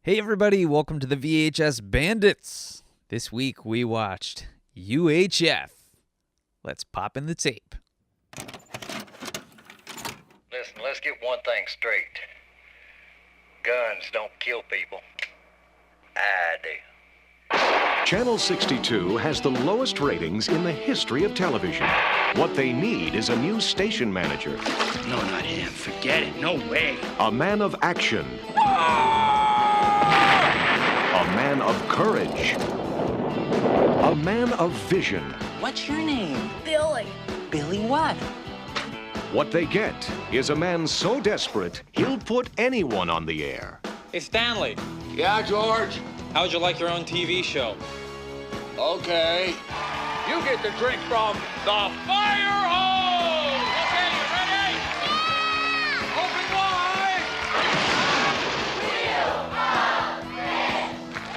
Hey everybody, welcome to the VHS Bandits. This week we watched UHF. Let's pop in the tape. Listen, let's get one thing straight. Guns don't kill people. I do. Channel 62 has the lowest ratings in the history of television. What they need is a new station manager. No, not him. Forget it. No way. A man of action. A man of courage. A man of vision. What's your name? Billy. Billy what? What they get is a man so desperate, he'll put anyone on the air. Hey, Stanley, Yeah, George. how would you like your own TV show? Okay. You get the drink from the fire hose. Okay, you ready? Yeah! Open wide.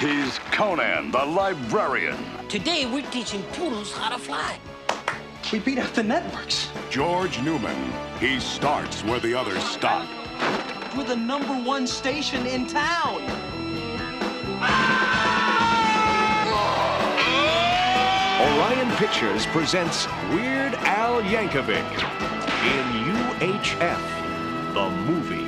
He's Conan, the librarian. Today we're teaching poodles how to fly. We beat out the networks. George Newman. He starts where the others stop. We're the #1 station in town. Orion Pictures presents Weird Al Yankovic in UHF, the movie.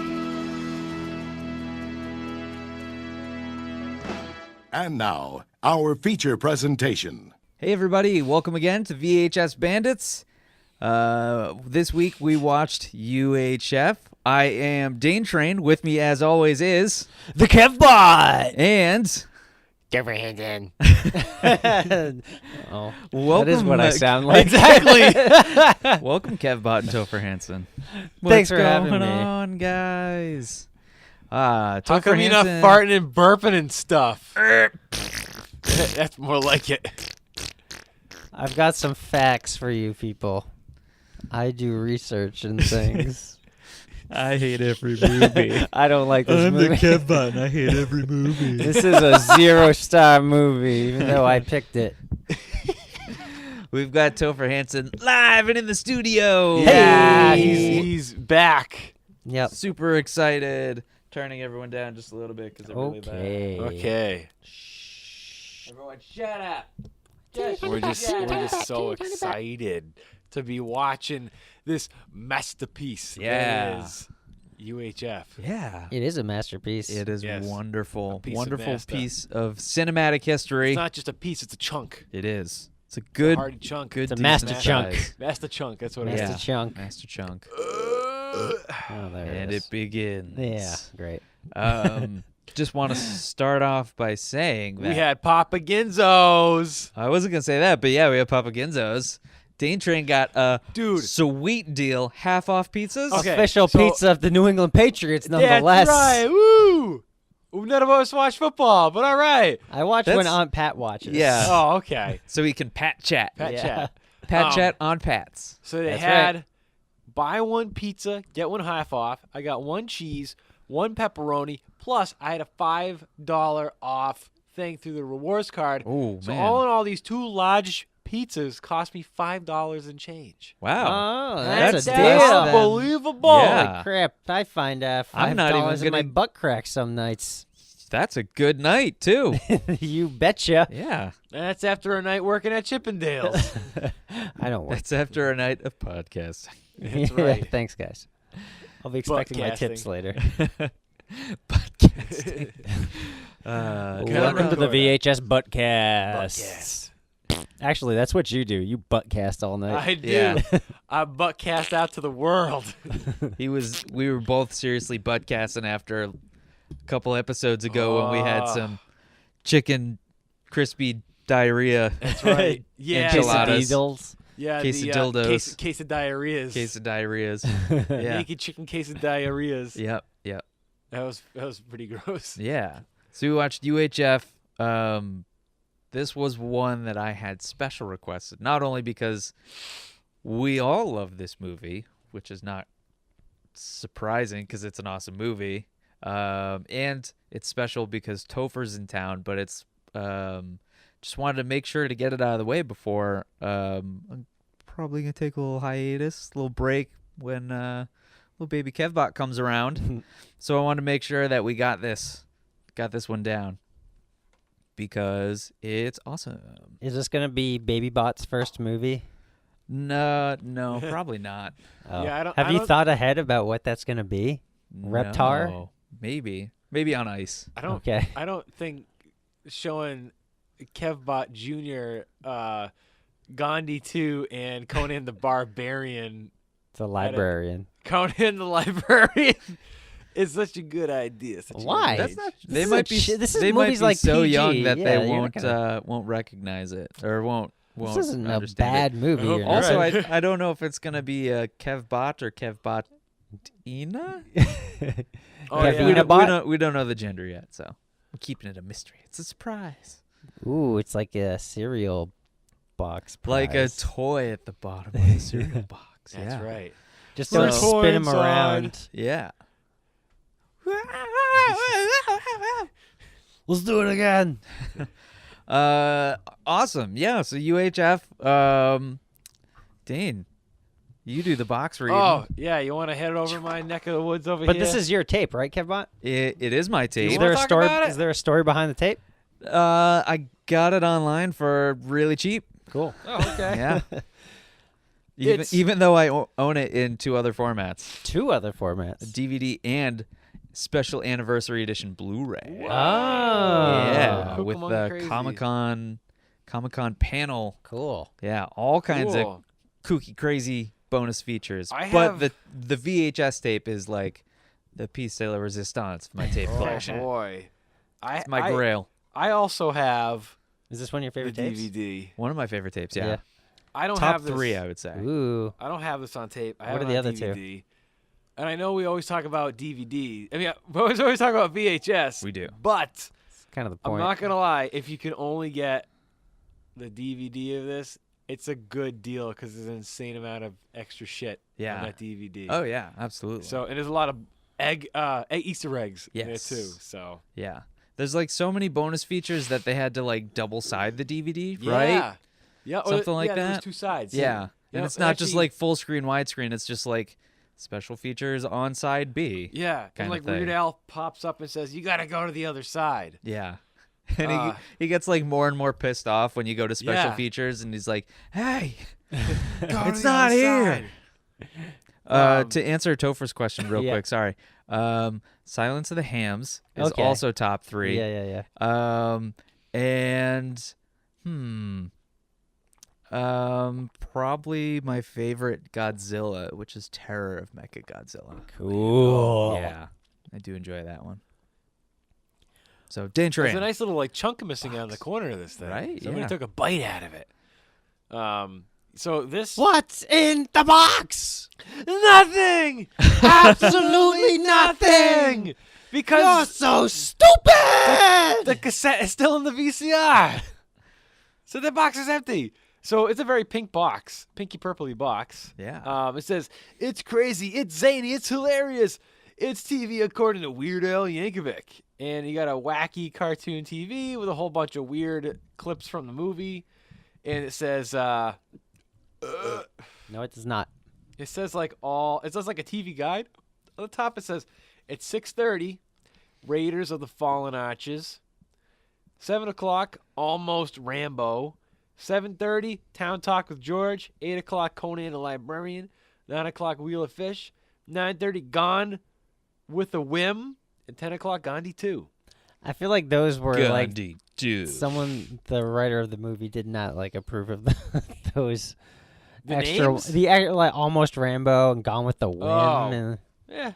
And now, our feature presentation. Hey everybody, welcome again to VHS Bandits. This week we watched UHF. I am Dane Train. With me as always is The Kevbot! and Give your hand in. Oh, welcome. that is what I sound like. Exactly. Welcome Kevbot and Topher Hansen. Thanks for having What's me. going on, guys? How Topher come you're not Hansen. farting and burping and stuff? That's more like it. I've got some facts for you people. I do research and things. I hate every movie. I don't like this movie. Kevbot and I hate every movie. This is a 0-star movie, even though I picked it. We've got Topher Hansen live and in the studio. Yeah, Hey! he's back. Yep. Super excited. Turning everyone down just a little bit because they're really bad. Okay. Okay. Everyone, shut up. We're just so excited to be watching this masterpiece. Yeah. That is UHF. Yeah. It is a masterpiece. It is Yes. wonderful. A piece of Wonderful master. piece of cinematic history. It's not just a piece, it's a chunk. It is. It's a good, Hearty chunk. good It's a decent master chunk. size. Master chunk, that's what it Master is. chunk. Master chunk. Oh, there And it it is. begins. Yeah, great. Just want to start off by saying that We had Papa Ginzos. I wasn't gonna say that, but yeah, we have Papa Ginzos. Dane Train got a Dude. sweet deal, half off pizzas. Okay, Official so- pizza of the New England Patriots, nonetheless. That's right. Woo! None of us watch football, but all right. I watch when That's- Aunt Pat watches. Yeah. Oh, okay. So we can pat chat. Pat Yeah. chat. Pat Um, chat on Pats. So they That's had right. buy one pizza, get one half off. I got one cheese, one pepperoni, plus I had a $5 off thing through the rewards card. Oh, so man. all in all, these two large pizzas cost me $5 and change. Wow. Oh, that's a That's deal. awesome. Unbelievable. Yeah. Holy crap. I find $5 I'm not even in my gonna- butt crack some nights. That's a good night too. You betcha. Yeah. That's after a night working at Chippendales. I don't work. That's after a night of podcasting. That's Yeah, right. Thanks, guys. I'll be expecting my tips Buttcasting. later. Podcasting. Welcome to the VHS Buttcast. Actually, that's what you do. You buttcast all night. I do. Yeah. I butt cast out to the world. We were both seriously buttcasting after a couple episodes ago when we had some chicken crispy diarrhea. That's right. Yeah. Enchiladas. Quesadillas. Yeah. Case the, of dildos. Case of diarrheas. Case of diarrheas. Yeah. Naked chicken case of diarrheas. Yep. Yep. That was pretty gross. Yeah. So we watched UHF. This was one that I had special requested, not only because we all love this movie, which is not surprising because it's an awesome movie, and it's special because Topher's in town, but it's just wanted to make sure to get it out of the way before I'm probably going to take a little hiatus, a little break when little baby Kevbot comes around. So I wanted to make sure that we got this got this one down because it's awesome. Is this gonna be Baby Bot's first movie? No, probably not. Oh. Yeah, Have you thought ahead about what that's gonna be? Reptar? No, maybe on ice. Okay. I don't think showing Kevbot Jr., Gandhi 2, and Conan the Barbarian. The librarian. Conan the Librarian is such a good idea. Why? That's not. This They is might a be. chi- this is they might movies be like so PG. young that Yeah, they you're not won't recognize it or won't. This isn't a understand bad it. movie. hope you're not. Also, right. I don't know if it's gonna be Kevbot or Kevbotina. Oh, Kevina yeah. we Bot? don't know the gender yet, so we're keeping it a mystery. It's a surprise, Ooh, it's like a cereal box. like a prize. toy at the bottom of the cereal box. That's yeah. right. Just So- don't spin him inside. around. Yeah. Let's do it again. Awesome. Yeah. So UHF. Dean, you do the box reading. Oh, yeah. You want to head over my neck of the woods over But here? this is your tape, right, Kevbot? It is my tape. Is wanna there a talk story? about it? Is there a story behind the tape? I got it online for really cheap. Cool. Oh, okay. Yeah. It's- even though I own it in 2 other formats, 2 other formats. DVD and special anniversary edition Blu-ray. Oh. Yeah, Hook with 'em on the crazy. Comic-Con panel. Cool. Yeah, all kinds of Cool. kooky, crazy bonus features. I but have- the VHS tape is like the piece de la resistance for my tape Oh, collection. boy. It's my grail. I also have Is this one of your the favorite tapes? DVD. One of my favorite tapes. Yeah, Yeah. I don't top have this. 3, I would say. Ooh. I don't have this on tape. I What have are it the on other two? DVD. And I know we always talk about DVD. I mean, we always talk about VHS. We do. But It's kind of the I'm point. not going to lie. If you can only get the DVD of this, it's a good deal because there's an insane amount of extra shit Yeah. on that DVD. Oh yeah, absolutely. So, and there's a lot of Easter eggs in there Yes. too. So, yeah, there's like so many bonus features that they had to like double side the DVD, yeah. right? Yeah. Something like There's that? 2 sides. Yeah, You and know, it's not just actually- like full screen, widescreen. It's just like special features on side B. Yeah. kind And of like thing. Weird Al pops up and says, "You got to go to the other side." Yeah. And Uh, he gets like more and more pissed off when you go to special Yeah. features, and he's like, "Hey, Go to it's the not other here." side. To answer Topher's question real Yeah. quick, sorry. Silence of the Hams is Okay. also top 3. Yeah, yeah. And probably my favorite Godzilla, which is Terror of Mechagodzilla. Cool. Yeah, I do enjoy that one. So, Dan There's Train. a nice little like chunk missing out of the corner of this thing. Right, Somebody yeah. took a bite out of it. So this What's in the box? nothing, absolutely nothing, because You're so stupid. the cassette is still in the VCR. So the box is empty. So it's a very pink box, pinky purpley box. Yeah. It says it's crazy, it's zany, it's hilarious. It's TV according to Weird Al Yankovic. And you got a wacky cartoon TV with a whole bunch of weird clips from the movie. And it says, No, it does not. it says like a TV guide. On the top it says, it's 6:30, Raiders of the Fallen Arches. 7 o'clock, Almost Rambo. 7:30, Town Talk with George. 8 o'clock, Conan the Librarian. 9 o'clock, Wheel of Fish. 9:30, Gone with a Whim. And 10 o'clock, Gandhi 2. I feel like those were like Gandhi, dude. someone, the writer of the movie, did not like approve of those The extra, names? like almost Rambo and Gone with the Wind. Oh. And Yeah.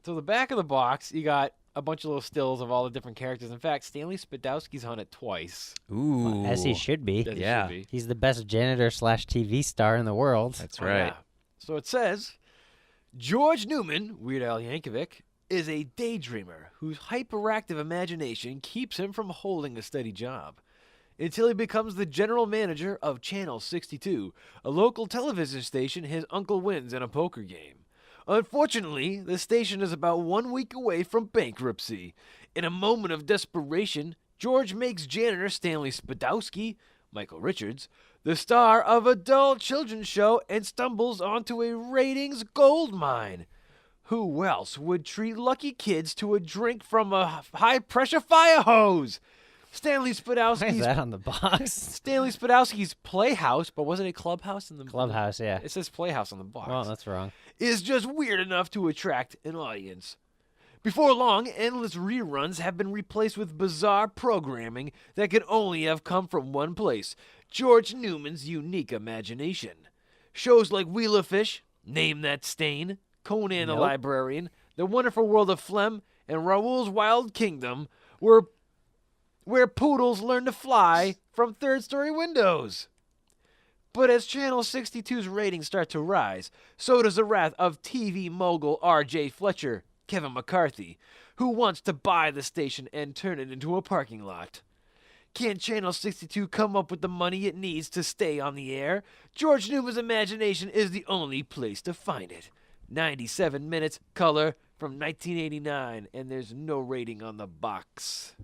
So the back of the box, you got a bunch of little stills of all the different characters. In fact, Stanley Spadowski's on it twice. Ooh. as he should be. As it should Yeah. be. He's the best janitor / TV star in the world. That's Oh, right. yeah. So it says, George Newman, Weird Al Yankovic, is a daydreamer whose hyperactive imagination keeps him from holding a steady job. Until he becomes the general manager of Channel 62, a local television station his uncle wins in a poker game. Unfortunately, the station is about 1 week away from bankruptcy. In a moment of desperation, George makes janitor Stanley Spadowski, Michael Richards, the star of adult children's show and stumbles onto a ratings gold mine. Who else would treat lucky kids to a drink from a high-pressure fire hose? Stanley Why is Spadowski's that on the box? Stanley Spadowski's Playhouse, but wasn't it Clubhouse in the Clubhouse, yeah. It says Playhouse on the box. Well, that's wrong. Is just weird enough to attract an audience. Before long, endless reruns have been replaced with bizarre programming that could only have come from one place, George Newman's unique imagination. Shows like Wheel of Fish, Name That Stain, Conan the Nope. Librarian, The Wonderful World of Phlegm, and Raoul's Wild Kingdom were where poodles learn to fly from third-story windows. But as Channel 62's ratings start to rise, so does the wrath of TV mogul R.J. Fletcher, Kevin McCarthy, who wants to buy the station and turn it into a parking lot. Can Channel 62 come up with the money it needs to stay on the air? George Newman's imagination is the only place to find it. 97 minutes, color, from 1989, and there's no rating on the box.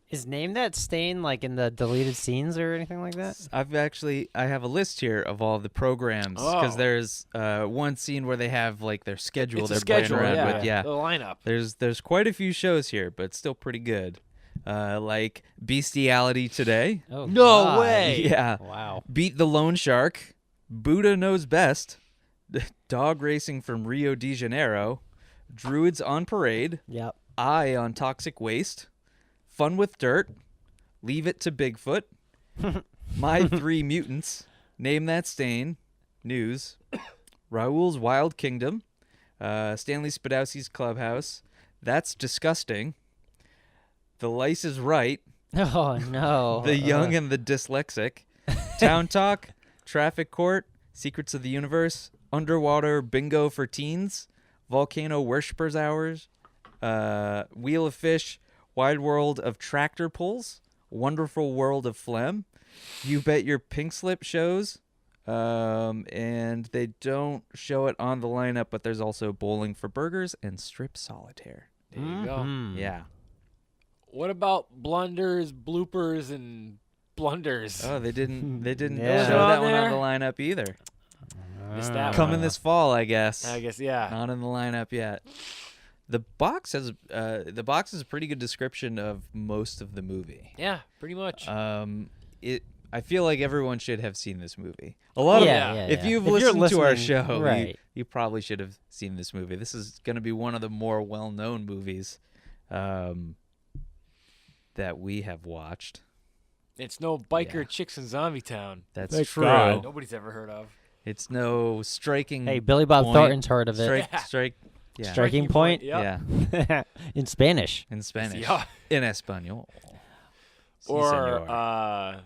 Is Name That Stain like in the deleted scenes or anything like that? I have a list here of all the programs because there's one scene where they have like their schedule It's a they're schedule, playing around yeah, with. Yeah, the lineup. There's quite a few shows here, but still pretty good. Like Bestiality Today. Oh, No God. way. Yeah. Wow. Beat the Loan Shark. Buddha Knows Best. Dog Racing from Rio de Janeiro. Druids on Parade. Yep. Eye on Toxic Waste. Fun with Dirt. Leave It to Bigfoot. My Three Mutants. Name That Stain. News. Raoul's Wild Kingdom. Stanley Spadowski's Clubhouse. That's Disgusting. The Lice is Right. Oh, no. The Young and the Dyslexic. Town Talk. Traffic Court. Secrets of the Universe. Underwater Bingo for Teens. Volcano Worshippers Hours. Wheel of Fish. Wide World of Tractor Pulls. Wonderful World of Phlegm. You Bet Your Pink Slip shows. And they don't show it on the lineup, but there's also Bowling for Burgers and Strip Solitaire. There you go. Yeah. What about blunders, bloopers, and blunders? Oh, they didn't Yeah. show that one on there? the lineup either. Missed that Coming one. this fall, I guess. I guess, yeah. Not in the lineup yet. The box has a pretty good description of most of the movie. Yeah, pretty much. I feel like everyone should have seen this movie. A lot Yeah, of yeah, if yeah. you've If you're listened to our listening, show, right. you probably should have seen this movie. This is going to be one of the more well-known movies that we have watched. It's no biker Yeah. chicks in Zombie Town. That's Thank true. God. Nobody's ever heard of. It's no striking. Hey, Billy Bob point. Thornton's heard of it. Strike. Yeah. Striking Point? Yep. Yeah. In Spanish. In Spanish. Yeah. In Español. Sí, Or señor.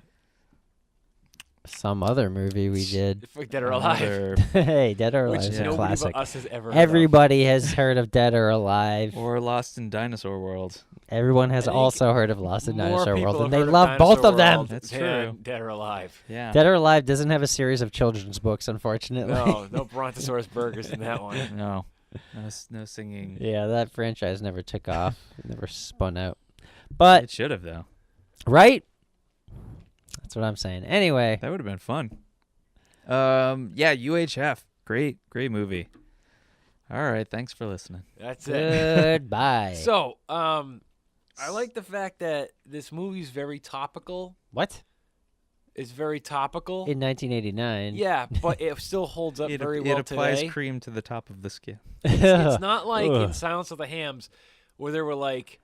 Some other movie we did. Dead or Alive. Another- Hey, Dead or Which Alive is a nobody classic. but us has ever heard Everybody has heard of Dead or Alive. Or Lost in Dinosaur World. Everyone has I think also heard of Lost in More Dinosaur people World, have and they heard of love both Dinosaur of them. World That's than true. Dead or Alive. Yeah. Dead or Alive doesn't have a series of children's books, unfortunately. No Brontosaurus burgers in that one. No. No singing. Yeah, that franchise never took off. It never spun out. But, It should have, though. right? That's what I'm saying. Anyway. That would have been fun. Yeah, UHF. Great movie. All right, thanks for listening. That's it. Goodbye. So, I like the fact that this movie's very topical. What? It's very topical. In 1989. Yeah, but it still holds up very well it applies today. cream to the top of the skin. It's not like in Ugh. Silence of the Hams where there were like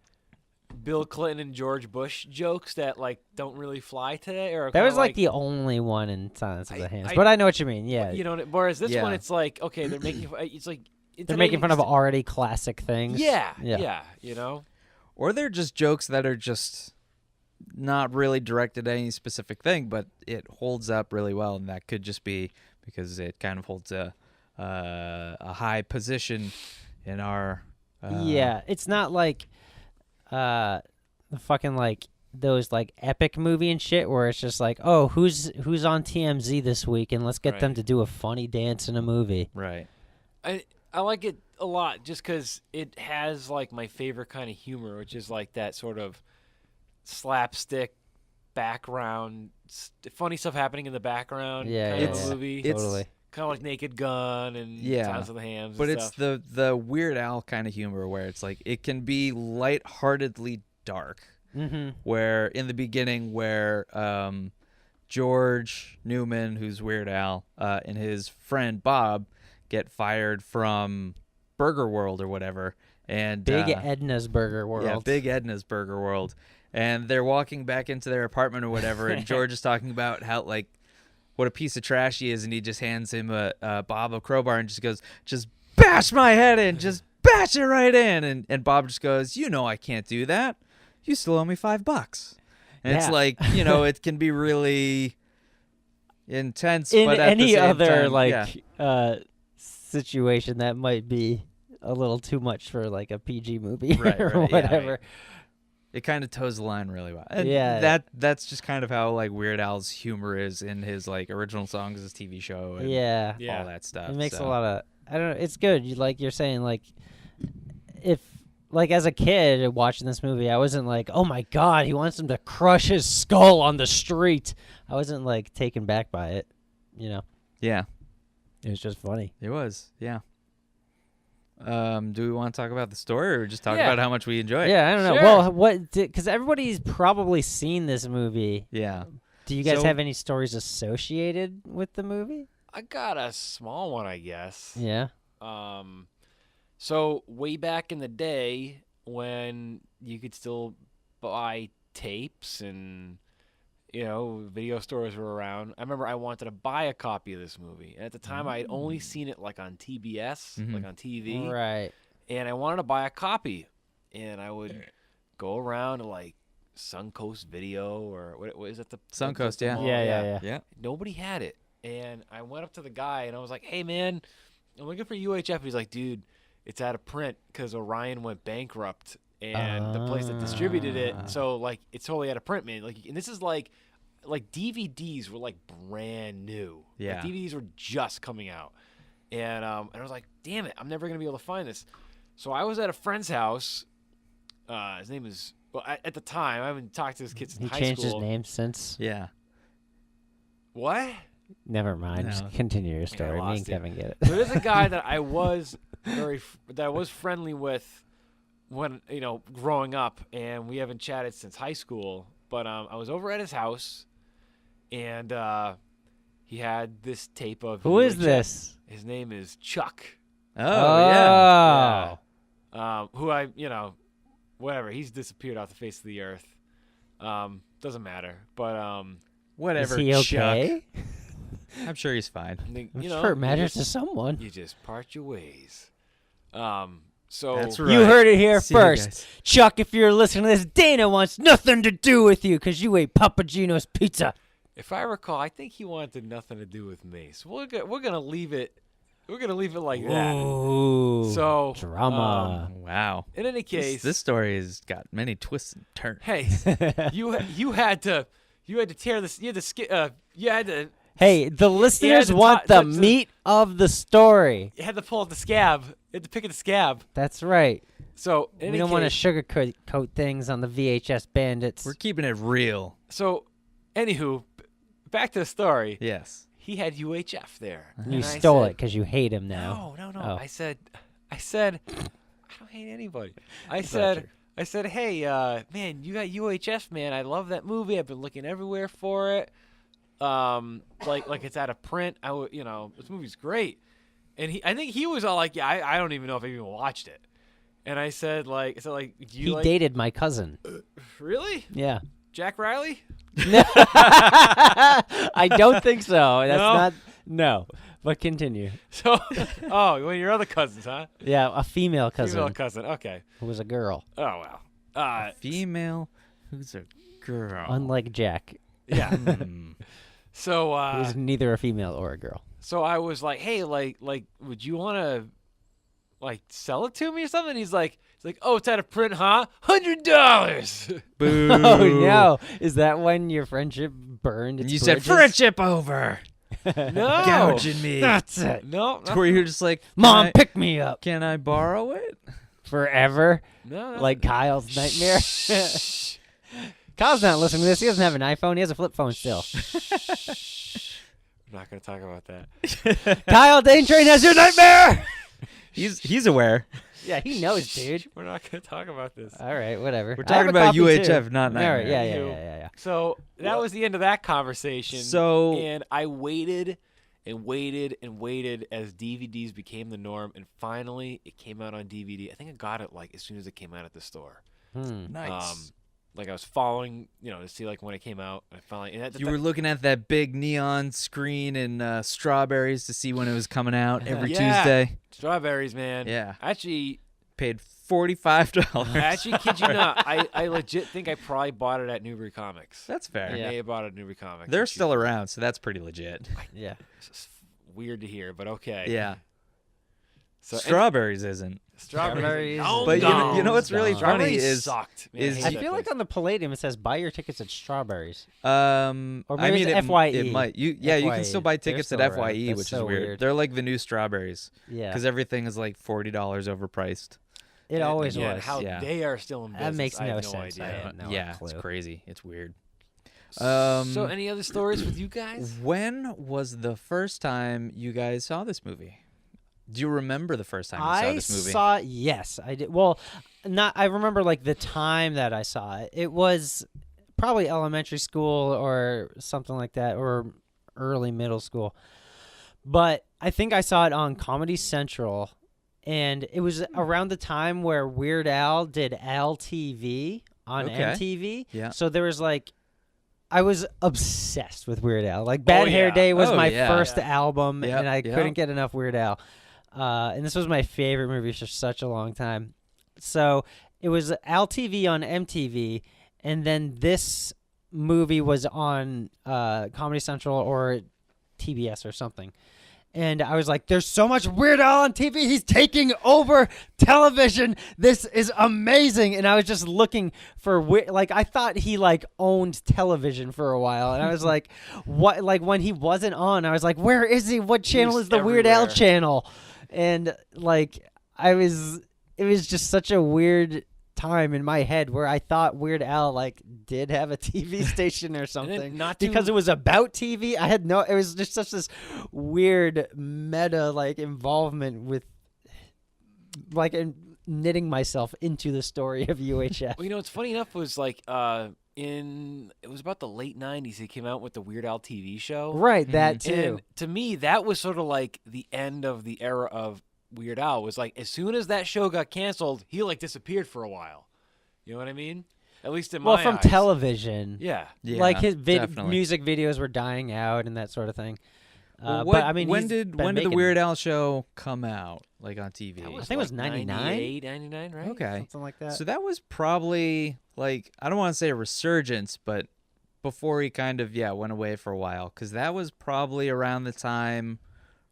Bill Clinton and George Bush jokes that like don't really fly today. Or That kinda was like the only one in Silence of the Hams. But I know what you mean. Yeah. You know, whereas this Yeah. one, it's like okay, they're making it's like They're making fun of already classic things. Yeah, you know. Or they're just jokes that are just not really directed at any specific thing, but it holds up really well, and that could just be because it kind of holds a high position in our. Yeah, it's not like the fucking like those like epic movie and shit where it's just like, oh, who's on TMZ this week, and let's get Right. them to do a funny dance in a movie. Right. I like it a lot just because it has like my favorite kind of humor, which is like that sort of slapstick background, funny stuff happening in the background Yeah, kind yeah, of yeah. movie. It's Totally. kind of like Naked Gun and Silence of the Hams. But and it's stuff. the Weird Al kind of humor where it's like it can be lightheartedly dark. Mm-hmm. Where in the beginning, where George Newman, who's Weird Al, and his friend Bob get fired from Burger World or whatever, and Big Edna's Burger World. Yeah, Big Edna's Burger World, and they're walking back into their apartment or whatever, and George is talking about how like what a piece of trash he is, and he just hands him Bob a crowbar and just goes, "Just bash my head in, just bash it right in," and Bob just goes, "You know I can't do that. You still owe me $5." And it's like, you know, it can be really intense. In but at any the same other time, situation, that might be a little too much for like a PG movie Right, or right, yeah, whatever. right. It kind of toes the line really well. And Yeah. that's just kind of how like Weird Al's humor is in his like original songs, his TV show, and all that stuff. It makes so. a lot of, I don't know, it's good. You're saying, like, if, like, as a kid watching this movie, I wasn't like, oh my God, he wants him to crush his skull on the street. I wasn't, like, taken back by it, you know? Yeah. It was just funny. It was, yeah. Do we want to talk about the story or just talk about how much we enjoy it? Yeah, I don't know. Sure. Well, because everybody's probably seen this movie. Yeah. Do you guys So- have any stories associated with the movie? I got a small one, I guess. Yeah. So way back in the day when you could still buy tapes and, you know, video stores were around, I remember I wanted to buy a copy of this movie. And at the time, I had only seen it like on TBS, like on TV. Right. And I wanted to buy a copy. And I would go around to like Suncoast Video or what is it? The Suncoast, yeah. mall? Yeah. Nobody had it. And I went up to the guy and I was like, hey, man, I'm looking for UHF. And he's like, dude, it's out of print because Orion went bankrupt and the place that distributed it. So, like, it's totally out of print, man. Like, and this is like DVDs were like brand new. Yeah. Like, DVDs were just coming out. And I was like, damn it, I'm never going to be able to find this. So I was at a friend's house. His name is, well, at the time, I haven't talked to this kid since He high changed school. his name since. Yeah. What? Never mind. No. Just continue your story. Me lost and it. Kevin get it. So there's a guy that I was friendly with when, you know, growing up, and we haven't chatted since high school. But I was over at his house, and he had this tape of Who is UHF. this? His name is Chuck. Yeah. Who I, you know, whatever. He's disappeared off the face of the earth. Doesn't matter. But Whatever. Is he okay? Chuck. I'm sure he's fine. I'm you know, sure it you matters just- to someone. You just part your ways. So That's You right. heard it here See you first. guys. Chuck, if you're listening to this, Dana wants nothing to do with you because you ate Papagino's pizza. if I recall, I think he wanted nothing to do with me. So we're gonna leave it. We're gonna leave it like that. Ooh, So drama. Wow. in any case, This story has got many twists and turns. hey, you had to tear this. You had to Hey, the listeners want the meat of the story. You had to pull out the scab. You had to pick at the scab. That's right. So We don't want to sugarcoat things on the VHS Bandits. We're keeping it real. So, anywho, back to the story. Yes. He had UHF there. You And I stole said, it because you hate him now. No. Oh. I said, I don't hate anybody. I Gotcha. said, hey, man, you got UHF, man. I love that movie. I've been looking everywhere for it. Like it's out of print. This movie's great. And I think he was all like, yeah, I don't even know if I even watched it. And I said, do you He dated my cousin. Really? Yeah. Jack Riley? I don't think so. That's No? not. No. But continue. So, one of your other cousins, huh? Yeah, a female cousin Female cousin. Okay. who was a girl, Oh, wow. Female who's a girl. unlike Jack, Yeah. Hmm. So, who's neither a female or a girl. so I was like, hey, like, would you want to, like, sell it to me or something? He's like, oh, it's out of print, huh? $100. Boo. Oh no! Is that when your friendship burned? And its you said bridges? friendship over. No. Gouging me. That's it. No. Where you're just like, Mom, pick me up can I borrow it? forever, No. like Kyle's nightmare. Kyle's not listening to this. He doesn't have an iPhone. He has a flip phone still. I'm not going to talk about that. Kyle, Dane Train has your nightmare. He's aware. Yeah, he knows, dude. We're not going to talk about this. All right, whatever. We're I have talking a about copy, UHF, too. not All right, Nightmare. yeah. So that was the end of that conversation. So- and I waited and waited and waited as DVDs became the norm, and finally it came out on DVD. I think I got it like as soon as it came out at the store. Nice. Like I was following, to see like when it came out. I finally You were looking at that big neon screen and Strawberries to see when it was coming out every Yeah. Tuesday. Strawberries, man. Yeah. Actually, Paid $45. I actually kid you not. I legit think I probably bought it at Newbury Comics. That's fair. I may have bought it at Newbury Comics. They're and still Tuesday. around, so that's pretty legit. Yeah. It's just weird to hear, but okay. Yeah. So Strawberries isn't. Strawberries. But you know what's really funny Strawberries is sucked. Man, is hate I that feel like place. on the Palladium it says buy your tickets at Strawberries. Or I maybe mean, it's FYE. it might. You can still buy They're tickets at still around. FYE, That's which so is weird. weird. They're like the new Strawberries. Yeah. Because everything is like $40 overpriced. It always Again, was. How Yeah. they are still in business. That makes I no have no sense. I idea. have no yeah, clue. it's crazy. It's weird. So any other stories with you guys? When was the first time you guys saw this movie? Do you remember the first time you saw this movie? Yes, I did. Well, I remember like the time that I saw it. It was probably elementary school or something like that, or early middle school. But I think I saw it on Comedy Central, and it was around the time where Weird Al did Al TV on Okay. MTV. Yeah. So there was like, I was obsessed with Weird Al. Like Bad Hair yeah. Day was Oh, my yeah. first album, Yep, and I yep. couldn't get enough Weird Al. And this was my favorite movie for such a long time. So it was Al TV on MTV, and then this movie was on Comedy Central or TBS or something. And I was like, there's so much Weird Al on TV. He's taking over television. This is amazing. And I was just looking for, I thought he, owned television for a while. And I was like, what? Like, when he wasn't on, I was like, where is he? What channel He's is the Weird Al everywhere. channel? And, it was just such a weird time in my head where I thought Weird Al did have a TV station or something because it was about TV. I had it was just such this weird meta involvement with knitting myself into the story of UHF. Well, it's funny enough was it was about the late 90s he came out with the Weird Al TV show. Right, that too. And to me that was sort of like the end of the era of Weird Al. Was like as soon as that show got canceled, he disappeared for a while. You know what I mean? At least in my from eyes. television. Yeah. His definitely. music videos were dying out and that sort of thing. Well, But I mean, when he's did been the making- Weird Al show come out, on TV? I think it was 99? 98, 99, right? Okay. Something like that. So that was probably I don't want to say a resurgence, but before he kind of went away for a while, because that was probably around the time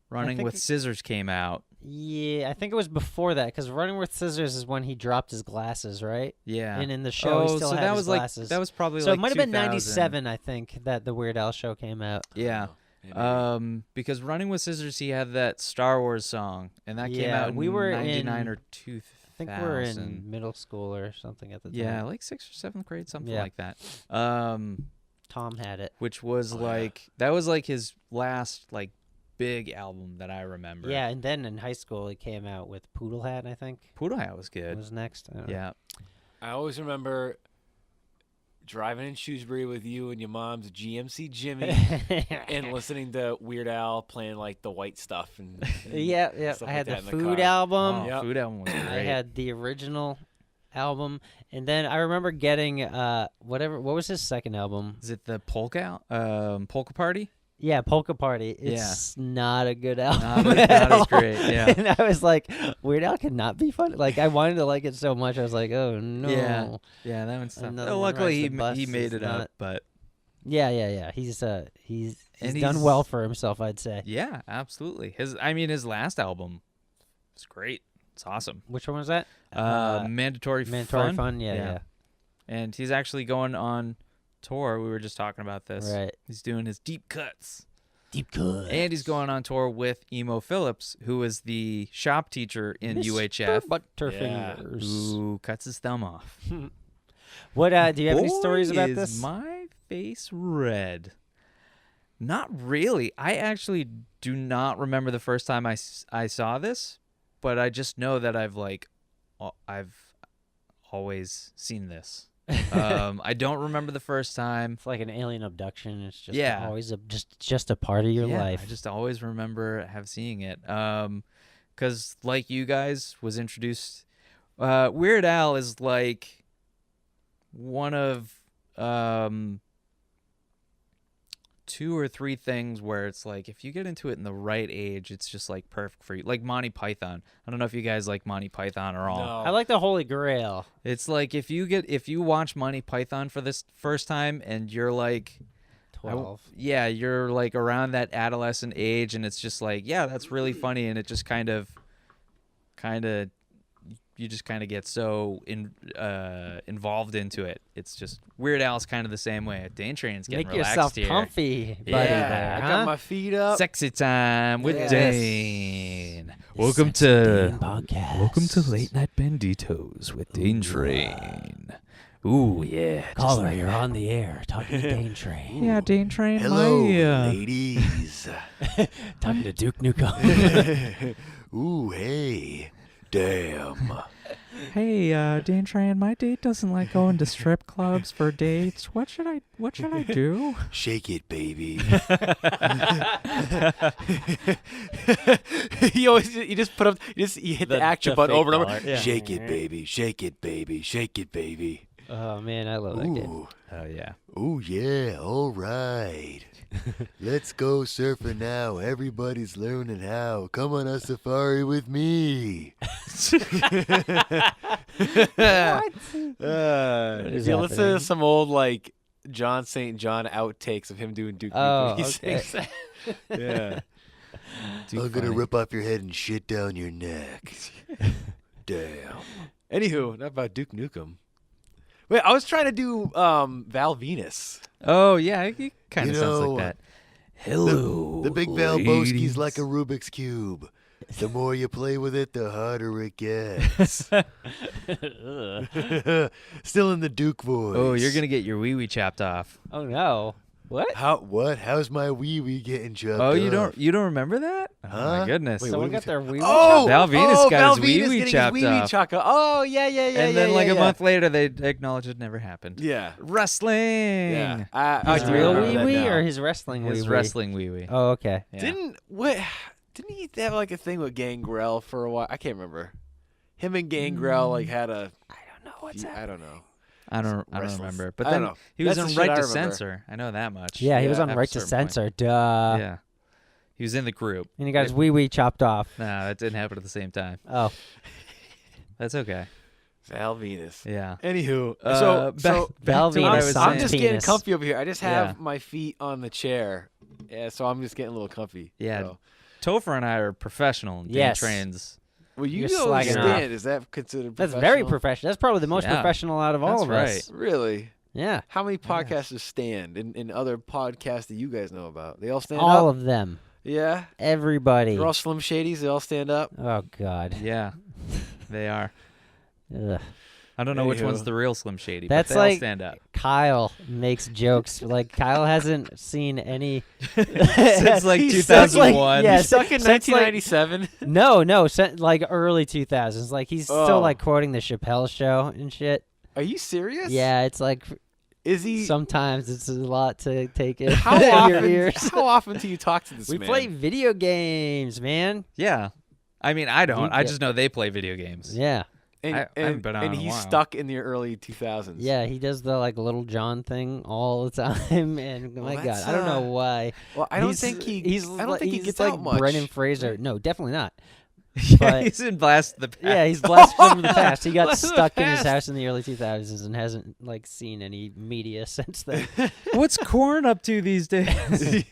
Running think with Scissors came out. Yeah, I think it was before that because Running with Scissors is when he dropped his glasses, right? Yeah. And in the show, he still so had that his was glasses. that was probably so it might have been 2000. 97, I think, that the Weird Al show came out. Yeah. Because Running with Scissors, he had that Star Wars song, and that came Yeah, out in we were 99 in- or 2000. I think we were in middle school or something at the time. Yeah, 6th or 7th grade, something Yeah. like that. Tom had it. Which was that was his last big album that I remember. Yeah, and then in high school, he came out with Poodle Hat, I think. Poodle Hat was good. Was next. I don't know. Yeah. I always remember driving in Shrewsbury with you and your mom's GMC Jimmy and listening to Weird Al playing the white stuff and Yeah. stuff I like had the that in Food car. album. Oh, Yep. Food album was great. I had the original album, and then I remember getting what was his second album? Is it the Polka Party? Yeah, Polka Party. It's not a good album. Not at as all. great, yeah. And I was like, Weird Al cannot be funny. I wanted to like it so much. I was like, oh no. Yeah, that one's tough. Another Well, one luckily rides the bus he made is it not- up, but Yeah. He's And done he's- well for himself, I'd say. yeah, absolutely. His last album was great. It's awesome. Which one was that? Mandatory Fun. Yeah. And he's actually going on tour. We were just talking about this. Right. He's doing his deep cuts. Deep cut. And he's going on tour with Emo Phillips, who is the shop teacher in UHF, Butterfingers. who cuts his thumb off. What do you have any stories about Boy, this? is my face red. Not really. I actually do not remember the first time I saw this, but I just know that I've always seen this. I don't remember the first time. It's like an alien abduction. It's just Yeah. always just a part of your life. I just always remember seeing it. Because like you guys was introduced, Weird Al is like one of 2 or 3 things where it's like if you get into it in the right age, it's just like perfect for you. Like Monty Python. I don't know if you guys like Monty Python or all. I like the Holy Grail. It's like if you watch Monty Python for this first time and you're like 12. you're like around that adolescent age, and it's just like, yeah, that's really funny, and it just kind of you just kind of get so involved into it. It's just Weird Al's kind of the same way. Dane Train's getting Make relaxed yourself here. comfy, buddy. Yeah, there, I huh? got my feet up. Sexy time with Yes. Dane. The Welcome Sexy to Dane Podcast. Welcome to Late Night Banditos with Dane Train. Ooh yeah, just Caller, like you're that. on the air. Talking to Dane Train. Yeah, Dane Train. Hello, my, ladies. Talking to Duke Nukem. Ooh, hey. Damn. Hey, Dane Train, my date doesn't like going to strip clubs for dates. What should I do? Shake it, baby. You hit the action button fake over and over. dollar. Yeah. Shake it, baby. Shake it, baby. Shake it, baby. Oh man, I love that game. Ooh. Oh yeah. Ooh, yeah. All right. Let's go surfing now. Everybody's learning how. Come on a safari with me. If you listen to some old like John St. John outtakes of him doing Duke Nukem, he okay. sings that. Yeah. I'm going to rip off your head and shit down your neck. Damn. Anywho, enough about Duke Nukem. Wait, I was trying to do Val Venus. Oh yeah, he kind You of sounds know, like that. Hello. The big Valboski's ladies. like a Rubik's Cube. The more you play with it, the harder it gets. Still in the Duke voice. Oh, you're gonna get your wee wee chopped off. Oh no. What? What? How's my wee wee getting chopped Oh, you off? don't remember that? Oh Huh? my goodness. Wait, Someone what got their wee. Oh, Val Venus got Val his wee Venus wee getting chopped his wee wee off. chopped off. Oh yeah. And then like a month later, they acknowledged it never happened. Yeah. Wrestling. Yeah. I His do real remember wee that wee now. or his wrestling wee wee? His wrestling wee wee. Oh, okay. Yeah. Didn't he have like a thing with Gangrel for a while? I can't remember. Him and Gangrel like had a. I don't know what's feud- happening. I don't know. I don't Wrestles. remember. But I then don't know. he was That's in the Right shit I to remember. Censor. I know that much. Yeah, he was on at a Right to certain point. Censor. Duh. Yeah. He was in the group. And he got his wee wee chopped off. Nah, that didn't happen at the same time. Oh. That's okay. Val Venus. Yeah. Anywho, Back Val to what I Venus, was I'm saying. just getting penis. comfy over here. I just have Yeah. my feet on the chair. Yeah, so I'm just getting a little comfy. Yeah. So. Topher and I are professional in Yes. trains. Well, you You're don't slagging understand. Is that considered That's professional? very professional. That's probably the most Yeah. professional out of all That's of us. Really? Yeah. How many podcasters stand in other podcasts that you guys know about? They all stand up? All of them. Yeah? Everybody. They're all Slim Shadys. They all stand up? Oh, God. Yeah. They are. Ugh. I don't know which Anywho. one's the real Slim Shady, That's but they all like stand up. Kyle makes jokes. Like, Kyle hasn't seen any. Since like He's 2001. yeah, He's stuck in since, like- 1997. No, like early 2000s. Like, he's Oh. still, like, quoting the Chappelle Show and shit. Are you serious? Yeah, it's like Is he? sometimes it's a lot to take in How your often? ears. How often do you talk to this We man? play video games, man. Yeah. I mean, I don't. I Yeah. just know they play video games. Yeah. And, I haven't been on and in a he's while. stuck in the early 2000s. Yeah, he does the like Little John thing all the time, and Well, my God, that's, I don't know why. Well, I don't He's- think he. He's I don't like, think he he's gets like out much. Brendan Fraser. No, definitely not. Yeah, But- he's in Blast of the Past. Yeah, he's blessed from the past. He got Blast from the stuck in his past. house in the early 2000s and hasn't like seen any media since then. What's Korn up to these days?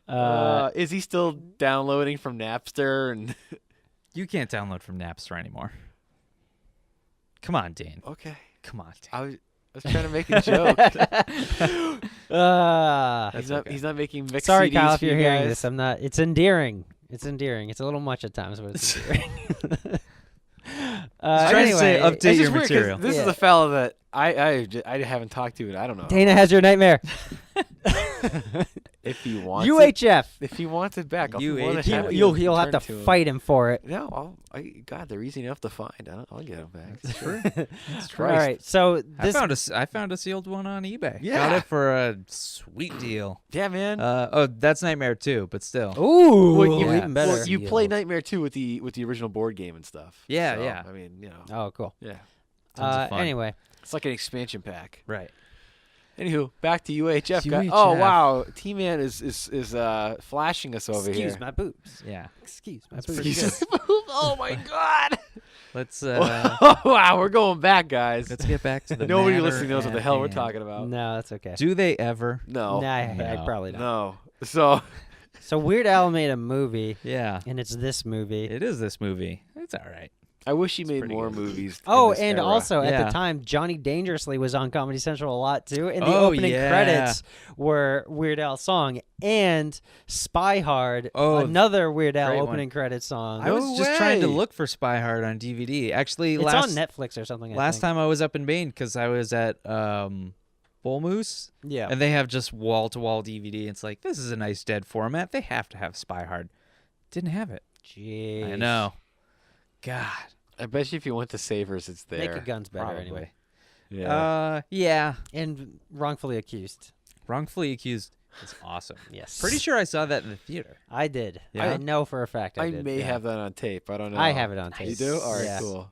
Is he still downloading from Napster? And You can't download from Napster anymore. Come on, Dane. okay, Come on, Dane. I was trying to make a joke. He's not making mixed Sorry, CDs Kyle, if for you're you hearing guys. this. I'm not. It's endearing. It's endearing. It's a little much at times, but it's endearing. Trying to say anyway, update It's your just weird 'cause material. this Yeah. is a fella that I haven't talked to, and I don't know. Dana has your nightmare. If he wants UHF. If he wants it back, I'll be more than UHF. happy You'll have to return him. fight him for it. No, God, they're easy enough to find. I'll get them back. It's true. All right, so I this found a sealed one on eBay. Yeah. Got it for a sweet deal. Yeah, man. Oh, that's Nightmare 2, but still. ooh, Well, you, even better. well, you play Nightmare 2 with the original board game and stuff. Yeah, So, yeah. I mean, you know. Oh, cool. Yeah. Tons of fun. Anyway, It's like an expansion pack. Right. Anywho, back to UHF. UHF. Oh wow, T-Man is flashing us over here. excuse my boobs. Yeah. Excuse my That's boobs. pretty good. Oh my God. Let's Wow, we're going back, guys. let's get back to the Nobody matter listening knows what the at hell we're hand. talking about. No, that's okay. Do they ever? No. Nah, I No. probably don't. No. So So Weird Al made a movie, Yeah. and it's this movie. It is this movie. It's all right. I wish he made pretty more good. movies. in Oh, this and era. also at Yeah. the time, Johnny Dangerously was on Comedy Central a lot too. And the Oh, opening yeah. credits were Weird Al song and Spy Hard, Oh, another Weird Al great one. opening credit song. I was just trying to way. look for Spy Hard on DVD. Actually, it's last on Netflix or something. I last think. time I was up in Maine because I was at Bull Moose. Yeah. And they have just wall-to-wall DVD. It's like, this is a nice dead format. They have to have Spy Hard. Didn't have it. Jeez. I know. God. I bet you if you went to Savers, it's there. Naked Gun's better Probably. anyway. Yeah. Yeah. And Wrongfully Accused. Wrongfully Accused is awesome. Yes. Pretty sure I saw that in the theater. I did. Yeah? I know for a fact I I did. may yeah. have that on tape. I don't know. I have it on tape. You do? All right, Yeah. cool.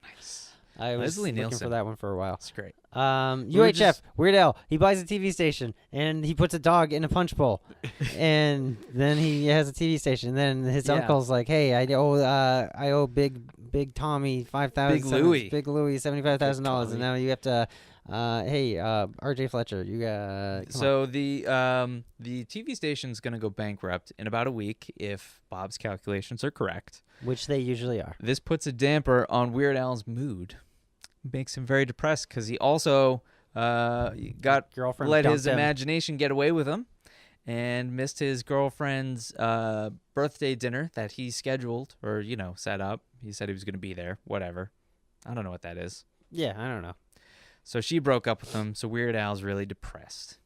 I was Leslie looking for Nielsen. that one for a while. It's great. UHF, were just- Weird Al. He buys a TV station and he puts a dog in a punch bowl, and then he has a TV station. And then his Yeah. uncle's like, "Hey, I owe Big Tommy $5,000, Big Louie. Big Louie $75,000, and now you have to, R.J. Fletcher, you come on." So the TV station's going to go bankrupt in about a week if Bob's calculations are correct. Which they usually are. This puts a damper on Weird Al's mood. Makes him very depressed because he also Girlfriend let dumped his him. imagination get away with him and missed his girlfriend's birthday dinner that he scheduled or, set up. He said he was going to be there, whatever. I don't know what that is. Yeah, I don't know. So she broke up with him, so Weird Al's really depressed.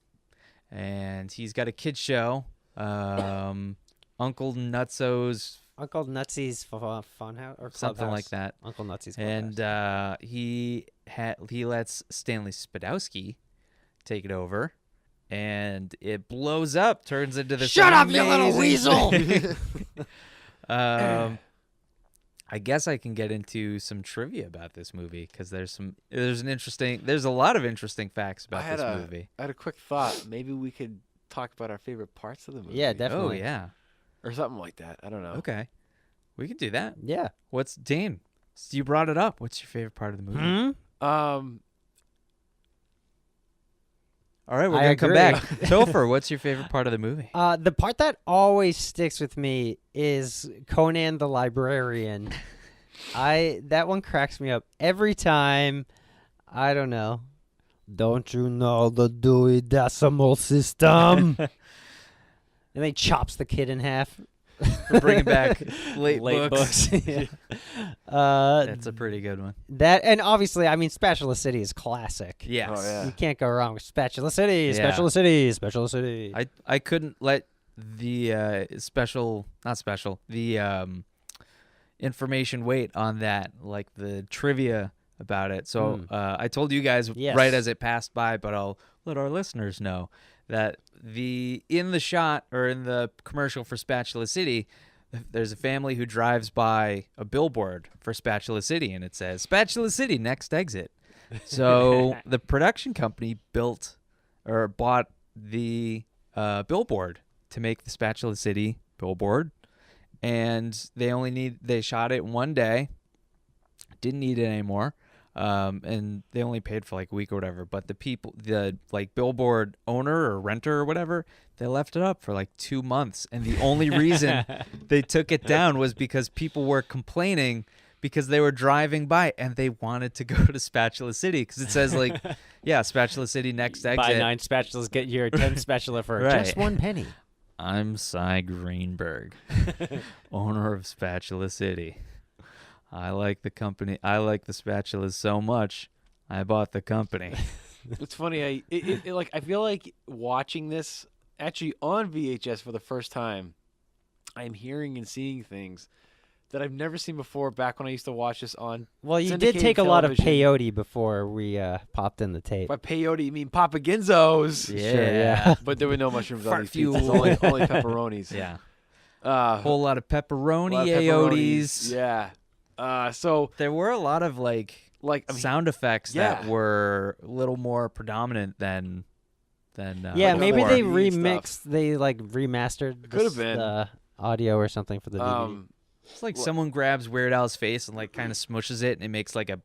And he's got a kid show, Uncle Nutso's, Uncle Nutsy's Funhouse or something like Clubhouse. that. Uncle Nutsy's And Clubhouse. he lets Stanley Spadowski take it over, and it blows up, turns into this. Shut up, you little amazing weasel! thing. I guess I can get into some trivia about this movie because there's a lot of interesting facts about this movie. I had a quick thought. Maybe we could talk about our favorite parts of the movie. Yeah, Oh definitely. yeah. Or something like that. I don't know. Okay, we can do that. Yeah. What's Dane? You brought it up. What's your favorite part of the movie? Hmm? All right, we're I gonna come agree. back. Topher, what's your favorite part of the movie? The part that always sticks with me is Conan the Librarian. That one cracks me up every time. I don't know. Don't you know the Dewey Decimal System? And then he chops the kid in half. We're bringing back late books. Yeah. That's a pretty good one. That and obviously, I mean, Spatula City is classic. Yes. Oh, yeah. You can't go wrong with Spatula City. Yeah. Spatula City. Spatula City. I couldn't let the information wait on that, like the trivia about it. So I told you guys Yes. right as it passed by, but I'll let our listeners know that in the shot or in the commercial for Spatula City, there's a family who drives by a billboard for Spatula City, and it says Spatula City, next exit. So the production company bought the billboard to make the Spatula City billboard, and they shot it in one day, didn't need it anymore. And they only paid for like a week or whatever, but the billboard owner or renter or whatever, they left it up for like 2 months. And the only reason they took it down was because people were complaining because they were driving by and they wanted to go to Spatula City because it says Spatula City next exit. Buy 9 spatulas, get your 10 spatula for Right. just 1 penny. I'm Cy Greenberg, owner of Spatula City. I like the company. I like the spatulas so much, I bought the company. It's funny. I feel like watching this actually on VHS for the first time, I'm hearing and seeing things that I've never seen before back when I used to watch this on Well, you did syndicated take a lot of television. peyote before we popped in the tape. By peyote, you mean Papa Ginzos. Sure, yeah. But there were no mushrooms on Fart these fuel. pizzas, only pepperonis. Yeah. A Whole lot of pepperoni ayotes. Yeah. So There were a lot of like sound effects that yeah. were a little more predominant than Yeah, like maybe before. they TV stuff. remixed, they like remastered Could have been. the audio or something for the DVD. It's like someone grabs Weird Al's face and like kind of smushes it, and it makes like a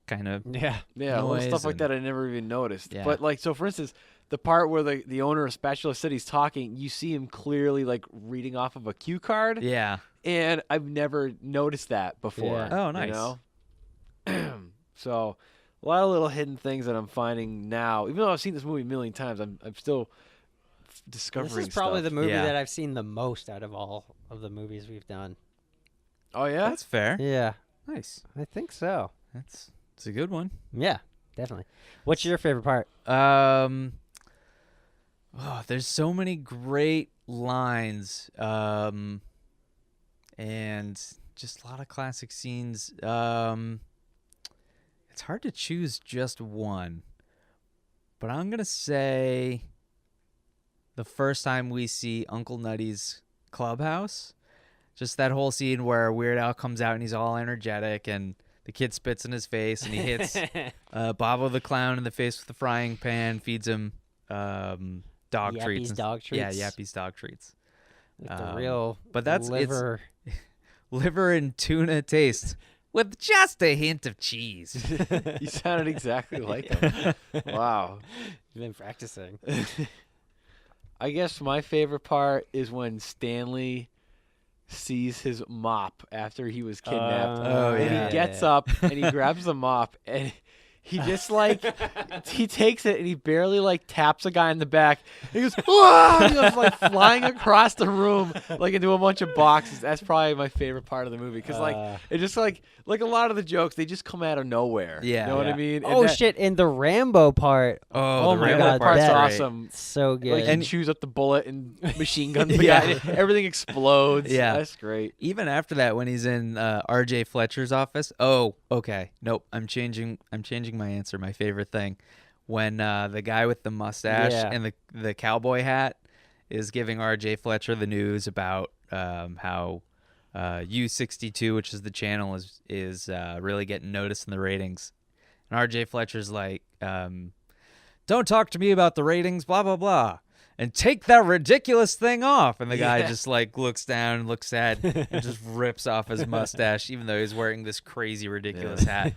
kind of Yeah. Yeah, little noise stuff like and- that I never even noticed. Yeah. But like, so for instance, the part where the owner of Spatula City's talking, you see him clearly like reading off of a cue card. Yeah. And I've never noticed that before. Yeah. Oh, nice. You know? So a lot of little hidden things that I'm finding now. Even though I've seen this movie a million times, I'm still discovering This is probably stuff. the movie Yeah. that I've seen the most out of all of the movies we've done. Oh yeah? That's fair. Yeah, Nice. I think so. It's a good one. Yeah, definitely. What's your favorite part? There's so many great lines, and just a lot of classic scenes. It's hard to choose just one, but I'm gonna say the first time we see Uncle Nutty's clubhouse, just that whole scene where Weird Al comes out and he's all energetic and the kid spits in his face and he hits Bobo the Clown in the face with the frying pan, feeds him dog Yappy's treats. dog Yeah, treats? Yappy's dog treats. Like the real but that's liver. It's liver and tuna taste with just a hint of cheese. You sounded exactly like him. Wow. You've been practicing. I guess my favorite part is when Stanley sees his mop after he was kidnapped. And yeah. he gets up and he grabs the mop and he just like he takes it and he barely like taps a guy in the back. He goes, "Whoa!" He goes like flying across the room like into a bunch of boxes. That's probably my favorite part of the movie because like it just like a lot of the jokes they just come out of nowhere. Yeah. You know what I mean? And Oh that- shit! In the Rambo part, Oh, the my Rambo God, part's that- awesome. so good. Like he And- chews up the bullet and machine guns the Yeah. guy. Everything explodes. Yeah. That's great. Even after that, when he's in R.J. Fletcher's office, oh, okay, nope, I'm changing my answer. My favorite thing, when the guy with the mustache Yeah. and the cowboy hat is giving R.J. Fletcher the news about how U62, which is the channel, is really getting noticed in the ratings, and R.J. Fletcher's like, "Don't talk to me about the ratings, blah blah blah." And take that ridiculous thing off. And the guy just like looks down and looks sad and just rips off his mustache, even though he's wearing this crazy, ridiculous hat.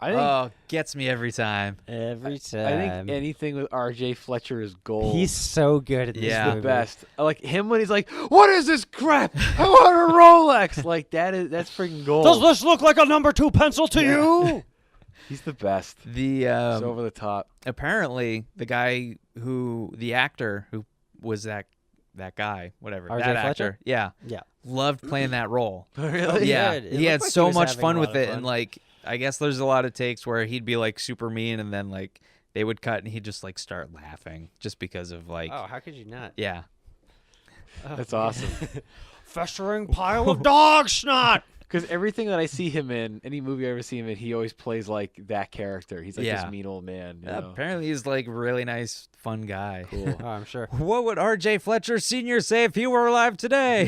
I think Gets me every time. Every time. I think anything with R.J. Fletcher is gold. he's so good at this Yeah. movie. the best. I like him when he's like, "What is this crap? I want a Rolex." Like that's freaking gold. Does this look like a number 2 pencil to you? He's the best. The It's over the top. apparently the actor who was that guy, whatever, R.J. that Fletcher? actor, yeah, Yeah. loved playing that role. Really? Yeah, good. It he had looked like so he was much having fun a with lot of it, fun. and like I guess there's a lot of takes where he'd be like super mean, and then like they would cut, and he'd just like start laughing just because of like, Oh, how could you not? yeah, That's awesome. Festering pile of dog snot. Because everything that I see him in, any movie I ever see him in, he always plays like that character. He's like Yeah. this mean old man. You know? apparently he's like really nice, fun guy. Cool. Oh, I'm sure. What would R.J. Fletcher Sr. say if he were alive today?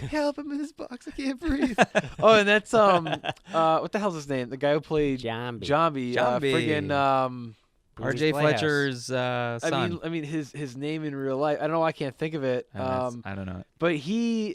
Help him in this box. I can't breathe. Oh, and that's what the hell's his name? The guy who played Jambi. Jambi. Jambi. Friggin' R.J. Playhouse. Fletcher's son. I mean his name in real life. I don't know why I can't think of it. I don't know. But he's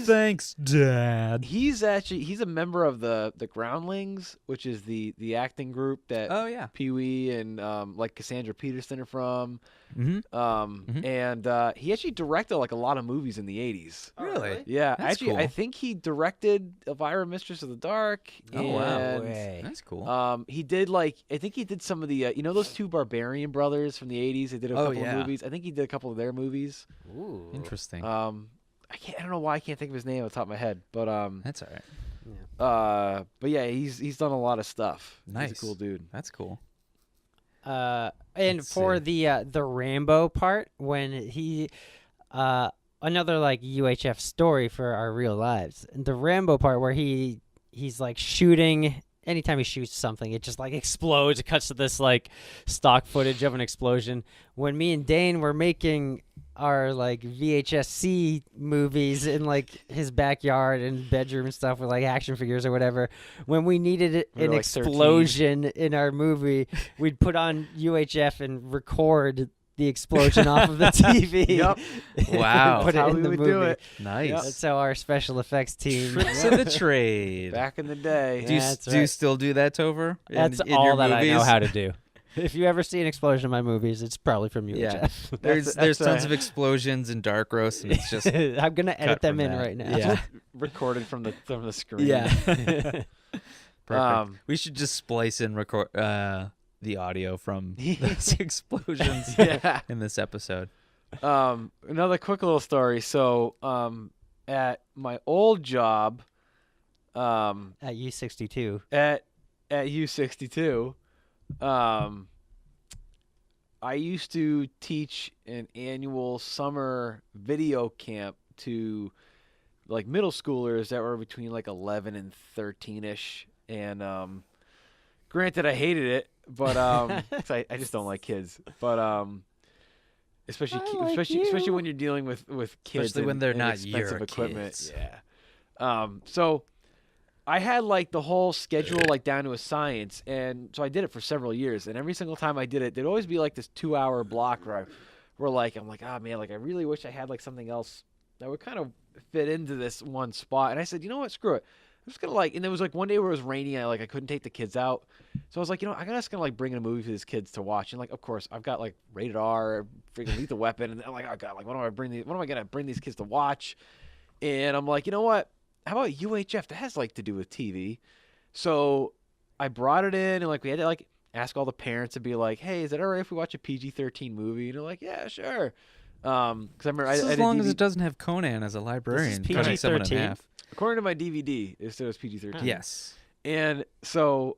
Thanks, Dad. he's a member of the Groundlings, which is the acting group that Oh yeah. Pee Wee and like Cassandra Peterson are from. Mm-hmm. And he actually directed like a lot of movies in the 80s. Really? Yeah, That's actually, I cool. think he directed Elvira, Mistress of the Dark. Oh wow. and, way. That's cool. He did I think he did some of the you know those two Barbarian brothers from the 80s. They did a Oh, couple yeah. of movies. I think he did a couple of their movies. Ooh. Interesting. I don't know why I can't think of his name on the top of my head, but That's all right. but yeah, he's done a lot of stuff. Nice. He's a cool dude. That's cool. And for the Rambo part, when he another like UHF story for our real lives. The Rambo part where he's like shooting. Anytime he shoots something, it just like explodes. It cuts to this like stock footage of an explosion. When me and Dane were making our like VHS-C movies in like his backyard and bedroom and stuff with like action figures or whatever, when we needed an like explosion in our movie, we'd put on UHF and record the explosion off of the TV. Yep. Wow. Put it That's how in we the would movie. do it. Nice. Yep. That's how our special effects team. Tricks of the trade. Back in the day. Do you, That's do you right. still do that, Topher? That's in all your that I know movies? how to do. If you ever see an explosion in my movies, it's probably from UHF. Yeah. There's tons of explosions in Dark Roast, and it's just I'm gonna edit cut them from in that. right now. Yeah. Recorded from the screen. Yeah. Perfect. We should just splice in the audio from those explosions Yeah. in this episode. Another quick little story. So, at my old job, At U62. at U62, I used to teach an annual summer video camp to like middle schoolers that were between like 11 and 13ish. And granted, I hated it, but 'cause I just don't like kids. But especially when you're dealing with kids, Especially when they're and not expensive your equipment. kids. Yeah. So I had like the whole schedule like down to a science, and so I did it for several years. And every single time I did it, there'd always be like this 2-hour block where I'm like, ah, man, like I really wish I had like something else that would kind of fit into this one spot. And I said, you know what, screw it. I'm just gonna like, and there was like one day where it was rainy, and I couldn't take the kids out, so I was like, you know, I'm just gonna like bring in a movie for these kids to watch. And like, of course, I've got like rated R, freaking Lethal Weapon, and I'm like, oh god, like what am I gonna bring these kids to watch? And I'm like, you know what? How about UHF? That has like to do with TV. So I brought it in, and like we had to like ask all the parents and be like, hey, is it all right if we watch a PG-13 movie? And they're like, yeah, sure. Because I remember As long as it doesn't have Conan as a librarian, cutting someone in PG-13? half. according to my DVD, it was PG-13. Yes. And so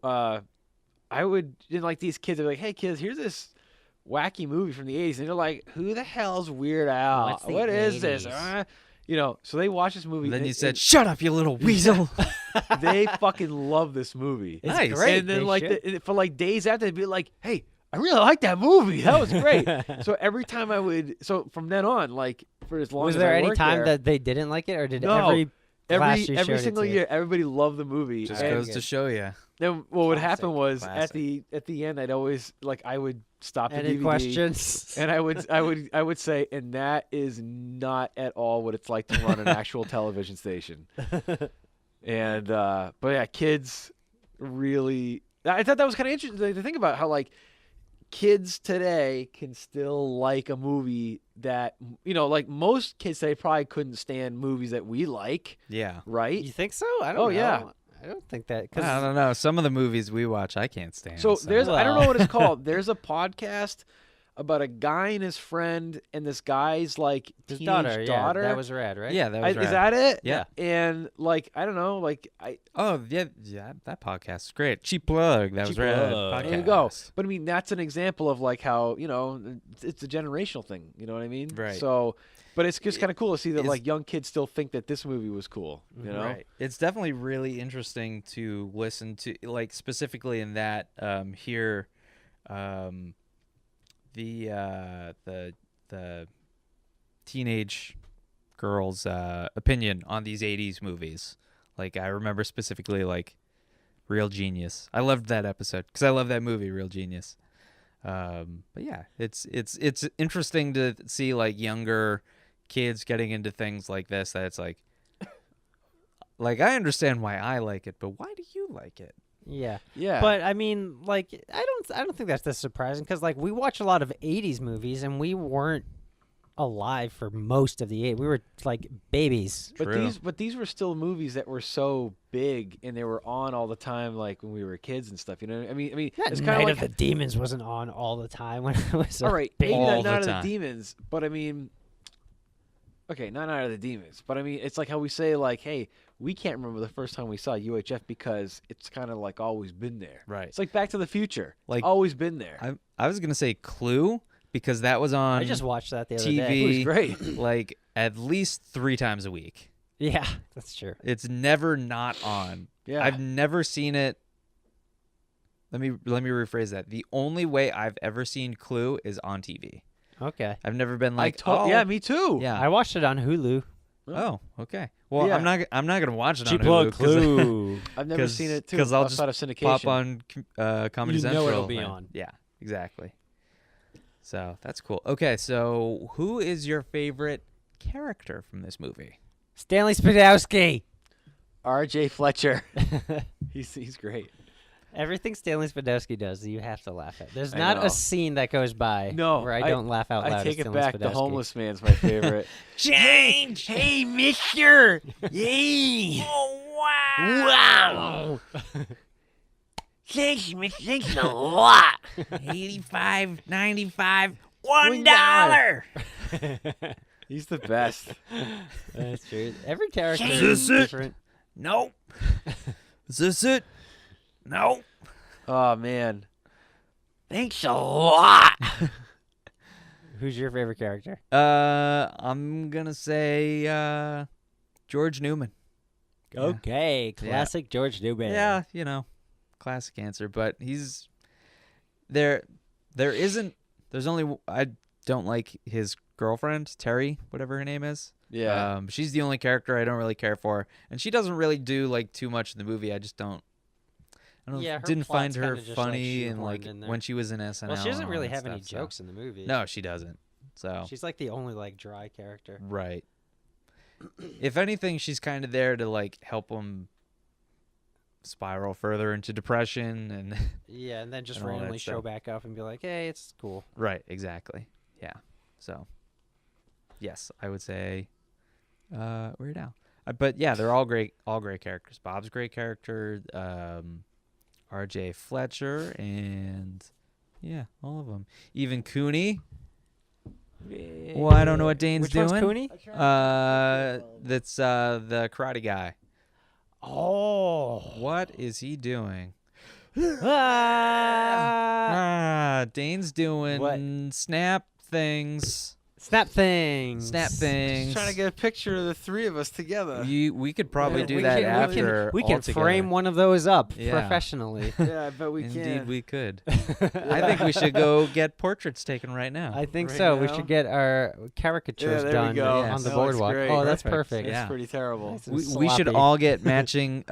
I would, and like these kids are like, hey kids, here's this wacky movie from the 80s. And they're like, who the hell's Weird Al? What's the What is this? 80s? You know, so they watch this movie. And then you and- said, shut up, you little weasel. they fucking love this movie. It's Nice. great. And then They like should. for like days after, they'd be like, hey, I really like that movie. That was great. So every time I would, so from then on, like for as long Was as there I any worked time there, that they didn't like it, or did No. every class you every showed it single to? year, everybody loved the movie. Just And goes to show you. then what would Classic, happen was classic. at the end, I'd always like I would stop the Any DVD, questions? and I would say, and that is not at all what it's like to run an actual television station. And but yeah, kids really. I thought that was kind of interesting to think about how like kids today can still like a movie that, you know, like most kids today probably couldn't stand movies that we like, Yeah. right? You think so? I don't Oh, know. yeah. I don't think that. I don't know. Some of the movies we watch, I can't stand. So there's I don't know Well. what it's called. There's a podcast about a guy and his friend, and this guy's like His teenage daughter. Yeah, that was rad, right? Yeah, that was Is rad. that it? Yeah. And like I don't know, like I Oh, yeah, that podcast is great. Cheap plug. That was Cheap rad. plug. there you go. Podcast. But I mean, that's an example of like how, you know, it's a generational thing. You know what I mean? Right. So, but it's just kind of cool to see that Is- like young kids still think that this movie was cool. You know? Right. It's definitely really interesting to listen to, like specifically in that hear the teenage girls' opinion on these 80s movies. Like I remember specifically like Real Genius. I loved that episode because I love that movie, Real Genius. But yeah, it's interesting to see like younger kids getting into things like this. That it's like I understand why I like it, but why do you like it? Yeah. Yeah. But I mean, like, I don't think that's surprising because, like, we watch a lot of '80s movies and we weren't alive for most of the '80s. We were like babies. But these were still movies that were so big and they were on all the time, like when we were kids and stuff. You know, I mean, That it's kind Night of like of the Demons wasn't on all the time when I was all right, maybe All not the Night of the time. Demons, but I mean, Okay, not Night of the Demons, but I mean, it's like how we say, like, hey, we can't remember the first time we saw UHF because it's kind of like always been there. Right. It's like Back to the Future. Like, It's always been there. I was gonna say Clue because that was on. I just watched that the other TV. day. It was great. Like at least 3 times a week. Yeah, that's true. It's never not on. Yeah. I've never seen it. Let me rephrase that. The only way I've ever seen Clue is on TV. Okay. I've never been like, yeah, me too. yeah. I watched it on Hulu. Oh, okay. Well, Yeah. I'm not gonna watch it on Cheap plug Hulu 'cause- Clue. I've never seen it too. because I'll just outside of syndication. pop on Comedy You know Central. it'll be and- on. Yeah, exactly. So that's cool. Okay, so who is your favorite character from this movie? Stanley Spadowski. R.J. Fletcher. he's great. Everything Stanley Spadowski does, you have to laugh at. There's I not know. a scene that goes by where I don't laugh out loud. I take at it Stanley back. The Spadowski. homeless man's my favorite. Change. Hey, mister. Yay. Oh Wow. Thanks, mister. Thanks a lot. 85, 95, $1. He's the best. That's true. Every character Is is this it? different. No. Is this it? No. Oh, man. Thanks a lot. Who's your favorite character? I'm gonna say George Newman. Yeah. Okay, classic George Newman. Yeah, you know, classic answer, but he's there. There's only I don't like his girlfriend Terry, whatever her name is. Yeah. She's the only character I don't really care for, and she doesn't really do like too much in the movie. I Yeah, her didn't find plot's her kinda just, funny like, and like shoehorned in there. when she was in SNL. Well, she doesn't and all really that have any stuff, so- jokes in the movie. No, she doesn't. So She's like the only like dry character. right. If anything, she's kind of there to like help him spiral further into depression and Yeah, and then just And all that randomly show stuff. back up and be like, "Hey, it's cool." right, exactly. Yeah. So yes, I would say Weird Al. But yeah, they're all great characters. Bob's a great character, R.J. Fletcher, and yeah, all of them. Even Cooney. Well, I don't know what Dane's Which one's doing. Cooney? That's the karate guy. Oh. What is he doing? Ah! Dane's doing What? snap things. Snap things. Snap things. Just trying to get a picture of the three of us together. We could probably do We that can- after. We can altogether. frame one of those up Yeah. professionally. Yeah, I bet we Indeed, can. we could. I think we should go get portraits taken right now. I think Right so. We now? should get our caricatures Yeah, there we done go. on the That looks boardwalk. great. Oh, that's Perfect. perfect. Yeah. It's pretty terrible. Nice and We should sloppy. all get matching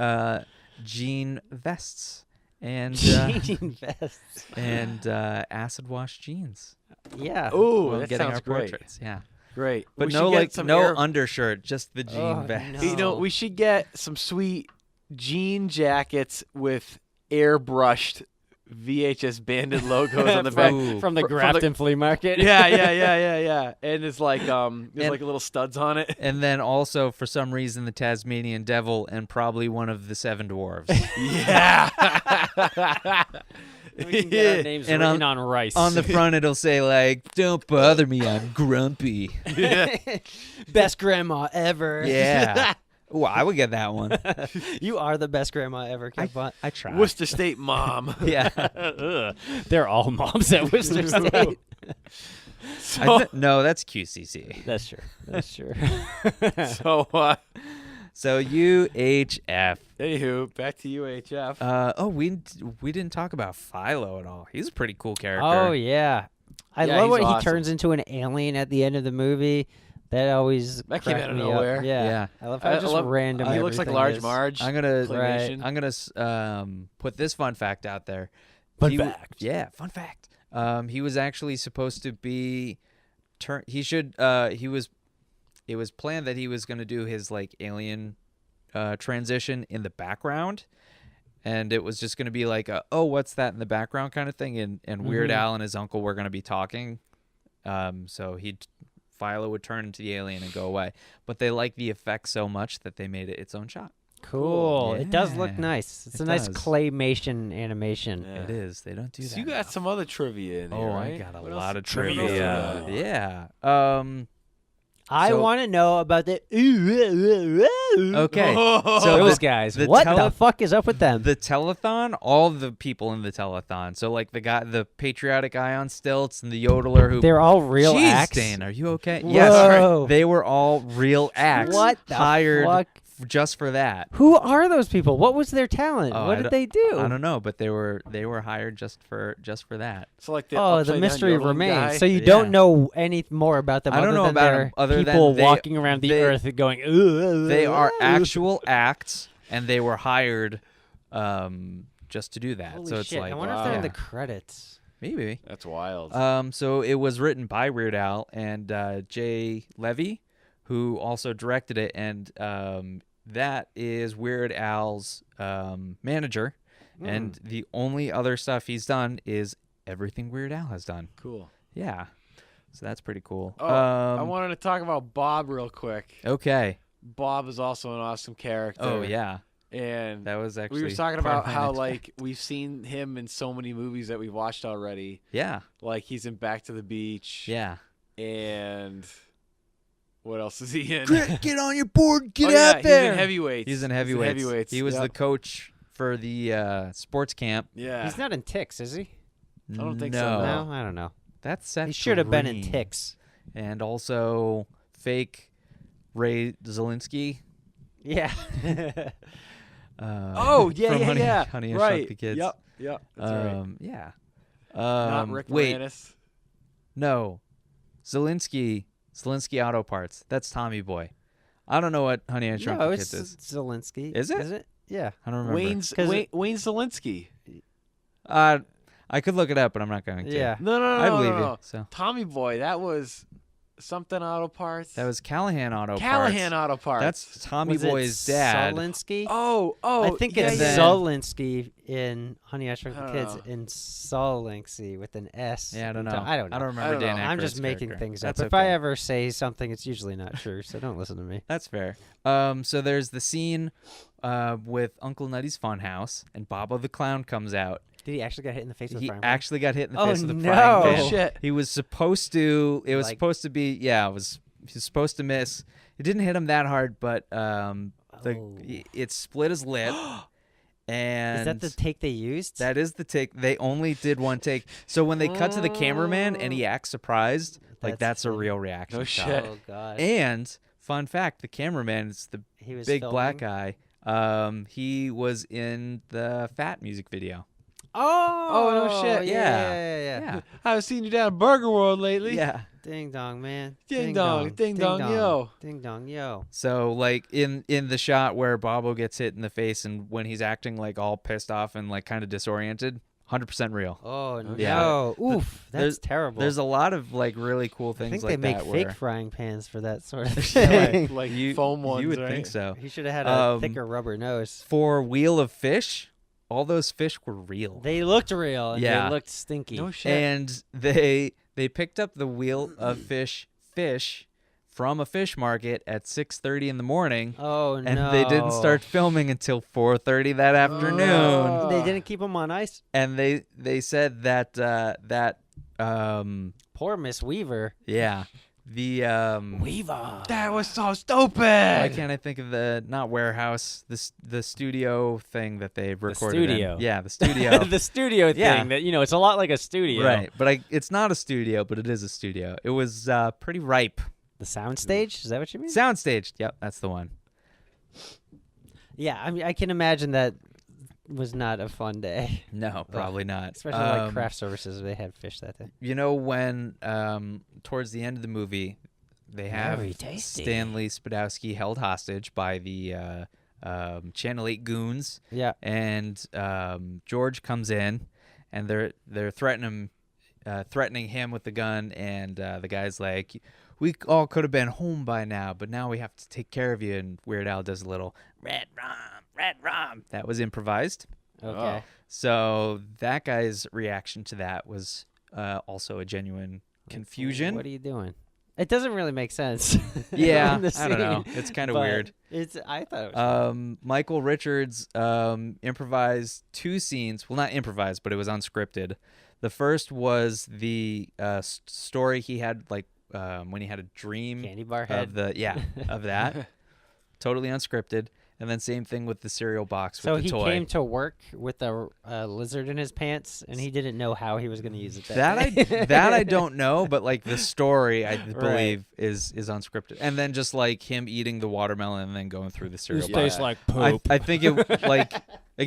jean vests and Jean vests. and acid wash jeans. Yeah. Ooh, while that getting sounds our great. portraits. Yeah, Great. but We no should get like some no air- undershirt, just the jean Oh, vest. no. You know, we should get some sweet jean jackets with airbrushed VHS Bandit logos on the back. Ooh. from the Fr- from the- Grafton Flea Market. Yeah. And it's like there's like little studs on it. And then also, for some reason, the Tasmanian Devil and probably one of the Seven Dwarves. Yeah. We can get our names And written on rice. On the front, it'll say like, "Don't bother me, I'm grumpy." best grandma ever. Yeah. Ooh, I would get that one. You are the best grandma ever, Kevin. I try. Worcester State mom. Yeah. They're all moms at Worcester State. No, that's QCC. That's true. That's true. So UHF. Anywho, back to UHF. We didn't talk about Philo at all. He's a pretty cool character. Oh yeah, I Yeah, love he's when awesome. he turns into an alien at the end of the movie. That always That came cracked out of me nowhere. Up. Yeah. Yeah. I love how just random. He looks like everything Large is. Marge. I'm gonna claymation. I'm gonna put this fun fact out there. Fun fact. Yeah, fun fact. He was actually supposed to be it was planned that he was going to do his like alien transition in the background, and it was just going to be like oh, what's that in the background kind of thing, and Weird Al and his uncle were going to be talking, so Philo would turn into the alien and go away, but they liked the effect so much that they made it its own shot. Cool. It does look Yeah, nice. It's it a nice does. claymation animation. Yeah. It is. They don't do So that. you got enough. some other trivia in here, Oh, right? I got a What lot else- of what else trivia. we got? Yeah. I So- want to know about the. Okay. So those guys. What the fuck is up with them? The telethon, all the people in the telethon. So like the patriotic guy on stilts and the yodeler who They're all real Jeez, acts. Dane, are you okay? Whoa. Yes, they were all real acts. What the hired fuck? Just for that. Who are those people? What was their talent? Oh, what did they do? I don't know, but they were hired just for that. So like the the upside-down mystery yodeling remains. guy? So you Yeah. don't know any more about them. I don't other know than about they're them other than people they- walking around the they- earth and going. Ooh, They are actual acts, and they were hired just to do that. Holy so it's shit! like I wonder if they're in yeah, the credits. maybe. That's wild. So it was written by Weird Al and Jay Levy, who also directed it, and that is Weird Al's manager, and the only other stuff he's done is everything Weird Al has done. Cool. Yeah, so that's pretty cool. Oh, I wanted to talk about Bob real quick. Okay. Bob is also an awesome character. Oh yeah, And that was actually we were talking part about of my how next like we've seen him in so many movies that we've watched already. yeah, Like he's in Back to the Beach. yeah. And what else is he in? Get on your board, get Oh, yeah, out there. He's in Heavyweights. He's in Heavyweights. He was Yep. the coach for the sports camp. Yeah. He's not in Ticks, is he? I don't think so, No. No, I don't know. That's Seth He should have been in Green. Ticks. And also fake Ray Zielinski. Yeah. Oh, yeah, from yeah, Honey, yeah. Honey, I right. Shrunk the Kids. Yep. That's right. Yeah. Not Rick wait, Moranis. no. Zielinski Auto Parts. That's Tommy Boy. I don't know what Honey, I Shrunk No, the it's Kids is. Zelensky. Is it? Is it? Yeah. I don't remember. Wayne Zielinski. I could look it up, but I'm not going to. Yeah. No, I believe no. you. So Tommy Boy, that was something Auto Parts. that was Callahan Auto Callahan Parts. Auto Parts. That's Tommy Was Boy's it dad. Zelensky? Oh, I think yeah, it's yeah. Zelensky in Honey, I Shrunk the I don't Kids know. in Zelensky with an S. Yeah, I don't know. I don't know. I don't remember I don't Dan know. I'm Aykroyd's just making character. things up. That's If I okay. ever say something, it's usually not true, so don't listen to me. That's fair. So there's the scene with Uncle Nutty's Funhouse, and Bobo the Clown comes out. Did he actually get hit in the face with a He frying pan? actually got hit in the Oh, face with a no. frying pan. Oh, shit. He was supposed to. It was Like- supposed to be. Yeah, he was supposed to miss. It didn't hit him that hard, but it split his lip. And Is that the take they used? that is the take. They only did one take. So when they cut to the cameraman and he acts surprised, like that's a funny. real reaction No shot. shit. Oh, God. And fun fact, the cameraman is the He was big black filming? guy. He was in the Fat music video. Oh, no shit. Yeah. Yeah. I've seen you down at Burger World lately. Yeah. Ding dong, man. Ding dong, ding dong, yo. Ding dong, yo. So like in the shot where Bobo gets hit in the face and when he's acting like all pissed off and like kind of disoriented, 100% real. Oh, no. Yeah. Oof. There's- That's terrible. There's a lot lot of like really cool I things think like they make that fake where frying pans for that sort of Yeah, thing. like you, foam ones, you would right? think so. He should have had a Um, thicker rubber nose. For Wheel of Fish, all those fish were real. They looked real and Yeah. they looked stinky. No shit. And they picked up the Wheel of Fish from a fish market at 6:30 in the morning. Oh, And no. they didn't start filming until 4:30 that afternoon. They didn't keep them on ice? And they said that Poor Miss Weaver. yeah, the Weaver. That was so stupid. why can't I think of the not warehouse, the studio thing that they recorded in. studio. Yeah, the studio. The studio thing Yeah. that, it's a lot like a studio. Right, but it's not a studio, but it is a studio. It was pretty ripe. The soundstage? Is that what you mean? Soundstage. Yep, that's the one. Yeah, I mean, I can imagine that was not a fun day. No, probably not. Especially like craft services, they had fish that day. You know when towards the end of the movie, they have Very tasty. Stanley Spadowski held hostage by the Channel 8 goons. Yeah. And George comes in, and they're threatening him with the gun, and the guy's like, "We all could have been home by now, but now we have to take care of you." And Weird Al does a little red rum. That was improvised. Okay. So that guy's reaction to that was also a genuine confusion. What are you doing? It doesn't really make sense. Yeah, in the I don't know. scene, It's kind of but weird. I thought it was Michael Richards improvised two scenes. Well, not improvised, but it was unscripted. The first was the story he had like when he had a dream Candy bar head. of that. Totally unscripted. And then same thing with the cereal box So with the he toy. came to work with a lizard in his pants, and he didn't know how he was going to use it. That I don't know, but like the story I believe is unscripted. And then just like him eating the watermelon and then going through the cereal box. Tastes like poop. I think it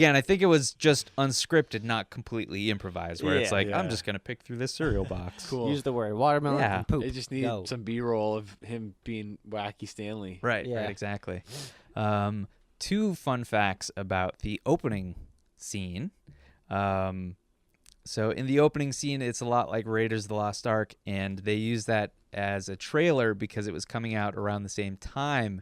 I think it was just unscripted, not completely improvised. Where it's like I'm just gonna pick through this cereal box. Cool. Use the word watermelon and poop. They just need Go. some B-roll of him being Wacky Stanley. Right. Yeah. Right. Exactly. 2 fun facts about the opening scene. So in the opening scene, it's a lot like Raiders of the Lost Ark, and they use that as a trailer because it was coming out around the same time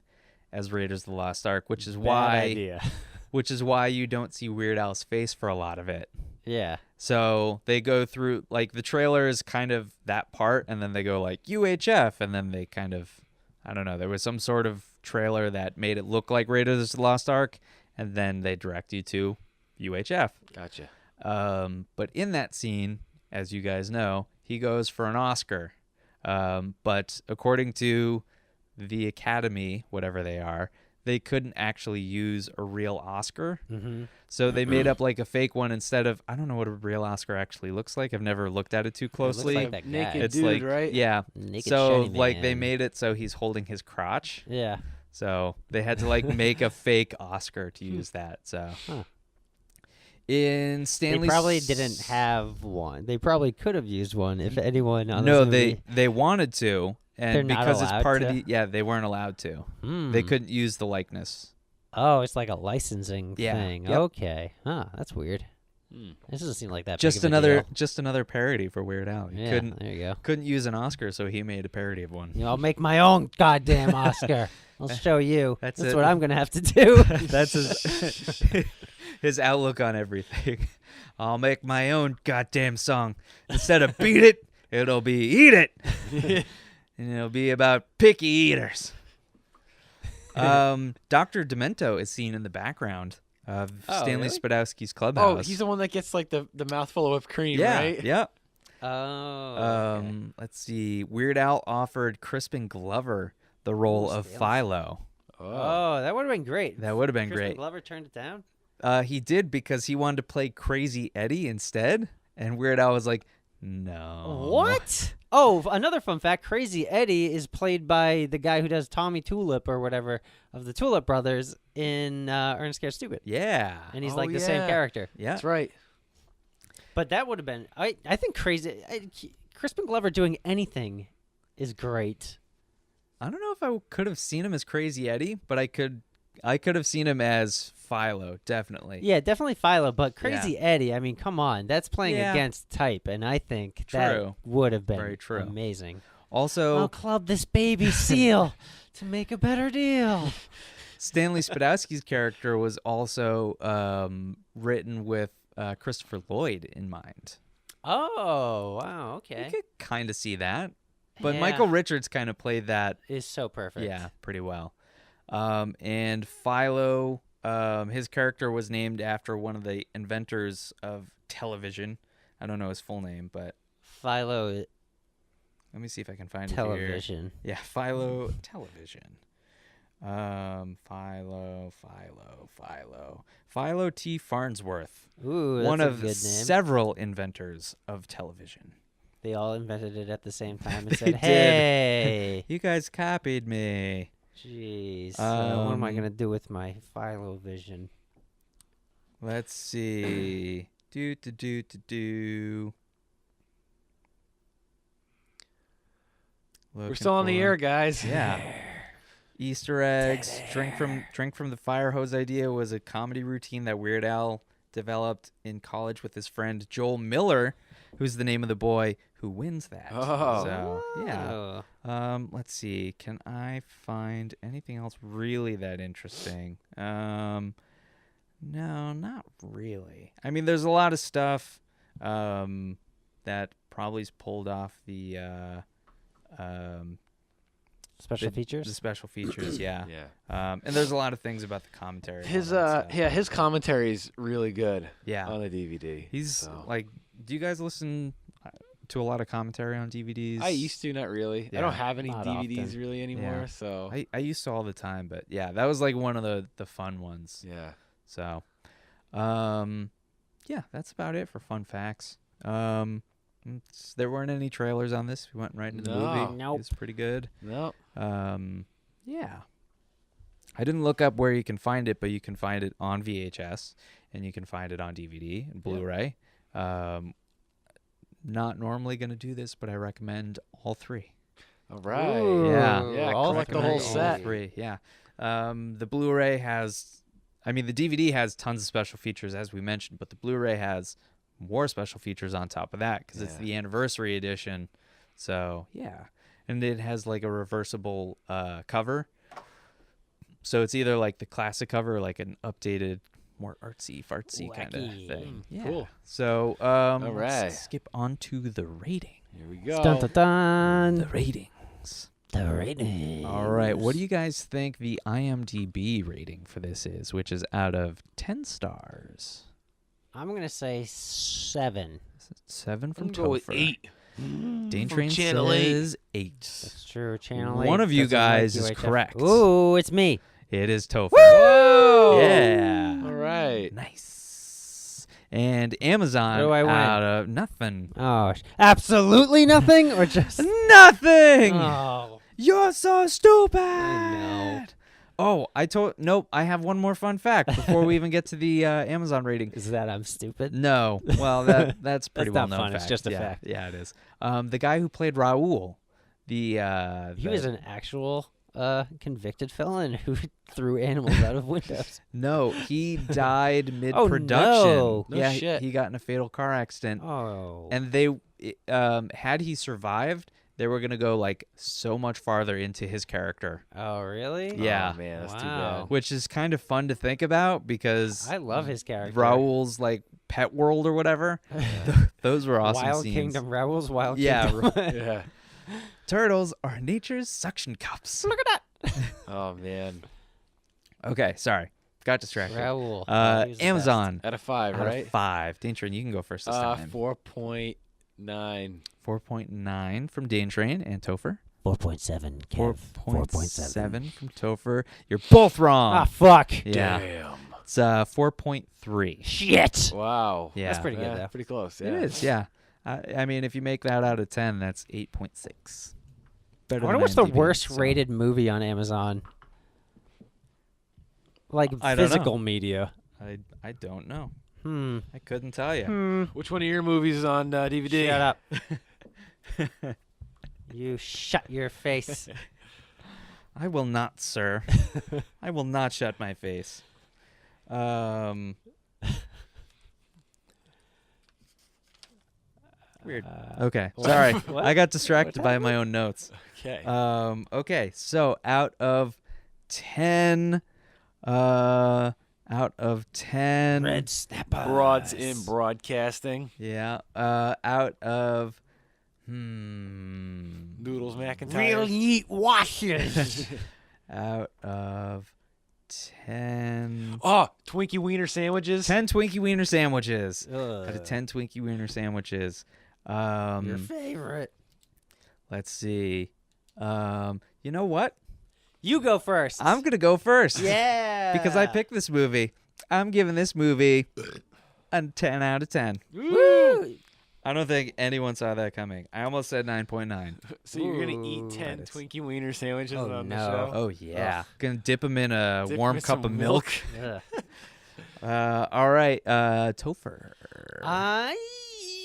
as Raiders of the Lost Ark, which is which is why you don't see Weird Al's face for a lot of it. Yeah. So they go through, like, the trailer is kind of that part, and then they go like UHF, and then they kind of, I don't know, there was some sort of trailer that made it look like Raiders of the Lost Ark, and then they direct you to UHF. Gotcha. But in that scene, as you guys know, he goes for an Oscar. But according to the Academy, whatever they are, they couldn't actually use a real Oscar. Mm-hmm. So they made up like a fake one instead of, I don't know what a real Oscar actually looks like. I've never looked at it too closely. It looks like that guy. Naked It's dude, like, right? yeah. Naked So shiny like they man. made it so he's holding his crotch. Yeah. So they had to like make a fake Oscar to use that. So in Stanley's, They probably didn't have one. They probably could have used one if anyone on No, this movie. they wanted to, and They're not because it's allowed part to? of the they weren't allowed to. They couldn't use the likeness. Oh, it's like a licensing Yeah. thing. Yep. Okay. Huh, that's weird. This doesn't seem like that Just big of a another deal. parody for Weird Al. He Yeah, there you go. couldn't use an Oscar, so he made a parody of one. You know, I'll make my own goddamn Oscar. I'll show you. That's That's it. what I'm gonna have to do. That's his outlook on everything. I'll make my own goddamn song. Instead of beat it, it'll be eat it. And it'll be about picky eaters. Dr. Demento is seen in the background of Stanley really? Spadowski's clubhouse. Oh, he's the one that gets like the mouthful of whipped cream, yeah, right? yeah. Oh. okay. Let's see. Weird Al offered Crispin Glover the role of Philo. Oh, that would have been great. That would have been Crispin great. Glover turned it down. He did because he wanted to play Crazy Eddie instead, and Weird Al was like, "No." What? Oh, another fun fact: Crazy Eddie is played by the guy who does Tommy Tulip or whatever of the Tulip Brothers in Ernest Scared Stupid. Yeah. And he's Oh, like the same yeah. character. Yeah. That's right. But that would have been. I think Crispin Glover doing anything is great. I don't know if I could have seen him as Crazy Eddie, but I could have seen him as Philo, definitely. Yeah, definitely Philo, but Crazy Eddie, I mean, come on. That's playing Yeah. against type, and I think True. that would have been Very true. amazing. Also, I'll club this baby seal to make a better deal. Stanley Spadowski's character was also written with Christopher Lloyd in mind. Oh, wow, okay. You could kind of see that. But Yeah. Michael Richards kind of played that, Is so perfect. yeah, pretty well. And Philo, his character was named after one of the inventors of television. I don't know his full name, but Philo let me see if I can find it television. here. Yeah, Philo Television. Philo T. Farnsworth. Ooh, that's one a of good name. several inventors of television. They all invented it at the same time and They said, did. hey. You guys copied me. Jeez. What am I Um, going to do with my Philo vision? Let's see. Do. We're still on the air, guys. Yeah. Easter eggs. Drink from the fire hose idea was a comedy routine that Weird Al developed in college with his friend Joel Miller, who's the name of the boy who wins that. Oh. So, yeah. Oh. Let's see. Can I find anything else really that interesting? No, not really. I mean, there's a lot of stuff that probably is pulled off the Special features? The special features, yeah. Yeah. And there's a lot of things about the commentary. and His all that stuff. his commentary is really good. Yeah. On the DVD. He's so. like, do you guys listen to a lot of commentary on DVDs? I used to, not really. Yeah. I don't have any Not DVDs often. really anymore, Yeah. so I used to all the time, but yeah, that was like one of the fun ones. yeah. So, yeah, that's about it for fun facts. There weren't any trailers on this. We went right into the No. movie. Nope. It's pretty good. No. Yeah. I didn't look up where you can find it, but you can find it on VHS and you can find it on DVD and Blu-ray. Not normally going to do this, but I recommend all three. All right. Yeah. Yeah, all collect the Recommend whole all set. three. Yeah. The Blu-ray has, the DVD has tons of special features, as we mentioned, but the Blu-ray has more special features on top of that because it's Yeah. the anniversary edition. So, yeah. And it has like a reversible cover. So it's either like the classic cover or like an updated, more artsy-fartsy kind of Wacky. thing. Yeah. Cool. So, right. let's skip on to the rating. Here we go. Dun, dun, dun. The ratings. The rating. All right. What do you guys think the IMDb rating for this is, which is out of 10 stars? I'm gonna say 7. 7 from I'm gonna go with Topher. 8. Dane From Train Channel 8. says 8. That's true. Channel 8. One of you doesn't like guys is UHF. correct. Ooh, it's me. It is Topher. Whoa! Yeah. All right. Nice. And Amazon What do I win? out of nothing. Oh, absolutely nothing, or just Nothing. Oh, You're so stupid. I know. Oh, nope. I have one more fun fact before we even get to the Amazon rating. is that I'm stupid? No. Well, that's pretty That's well not known fun, fact. it's just a Yeah, fact. Yeah, it is. The guy who played Raul, He was an actual convicted felon who threw animals out of windows. No, he died mid Oh, production. no. No Yeah, shit. he got in a fatal car accident. Oh, And they had he survived, they were gonna go like so much farther into his character, oh, really? Yeah. Oh, man, that's too Wow. bad. which is kind of fun to think about because I love his character. Raul's like pet world or whatever. Those were awesome Wild scenes. Kingdom, Raoul's Wild Yeah, Kingdom. Yeah. Turtles are nature's suction cups. Look at that. Oh, man. Okay, sorry, got distracted. Raoul. Oh, he was the Amazon Out of 5, out right? of 5. Dane Train, you can go first this time. 4.9. 4.9 from Dane Train and Topher. 4.7. 4.7 from Topher. You're both wrong. Ah, fuck. Yeah. Damn. It's 4.3. Shit. Wow. Yeah. That's pretty good, though. Pretty close. Yeah. It is, yeah. I mean, if you make that out of 10, that's 8.6. Better I wonder than what's the IMDb, worst so- rated movie on Amazon? Like I don't physical know. media. I don't know. Hmm. I couldn't tell you. Which one of your movies is on DVD? Shut up. You shut your face. I will not, sir. I will not shut my face. Weird. Okay. Sorry. What? I got distracted by my own notes. Okay. Okay. So out of 10, out of 10. Red snapper. Broads in broadcasting. Yeah. Out of, Noodles McIntyre. Real neat washes. out of 10. Oh, Twinkie Wiener sandwiches. 10 Twinkie Wiener sandwiches. Ugh. Out of 10 Twinkie Wiener sandwiches. Your favorite. Let's see. You know what? You go first. I'm going to go first. Yeah. Because I picked this movie. I'm giving this movie a 10 out of 10. Woo. I don't think anyone saw that coming. I almost said 9.9. So you're gonna eat Ooh, 10 that is- Twinkie Wiener sandwiches Oh, on the no. show? Oh, yeah. Gonna dip them in a Dip warm with cup some of milk. Ugh. All right. Topher.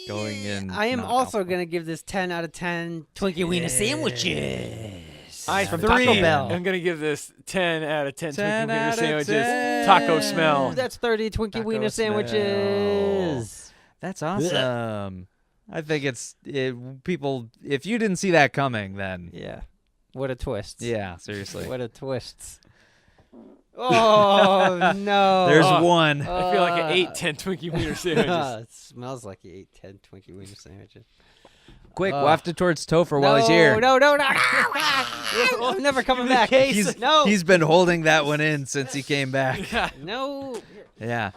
Going in I am not also alphabetical. going to give this 10 out of 10 Twinkie Wiener sandwiches. From Taco Bell. I'm gonna give this 10 out of 10 10 Twinkie Wiener out of sandwiches. 10. Taco smell. Ooh, that's 30 Twinkie Taco Wiener smell. sandwiches. That's awesome. I think people, if you didn't see that coming, then Yeah. What a twist. yeah, seriously. What a twist. Oh, no. There's Oh. one. I feel like I ate 10 Twinkie Wiener sandwiches. It smells like you ate 10 Twinkie Wiener sandwiches. Quick, waft it towards Topher while he's here. No. I'm never coming back. He's been holding that one in since he came back. No. Yeah.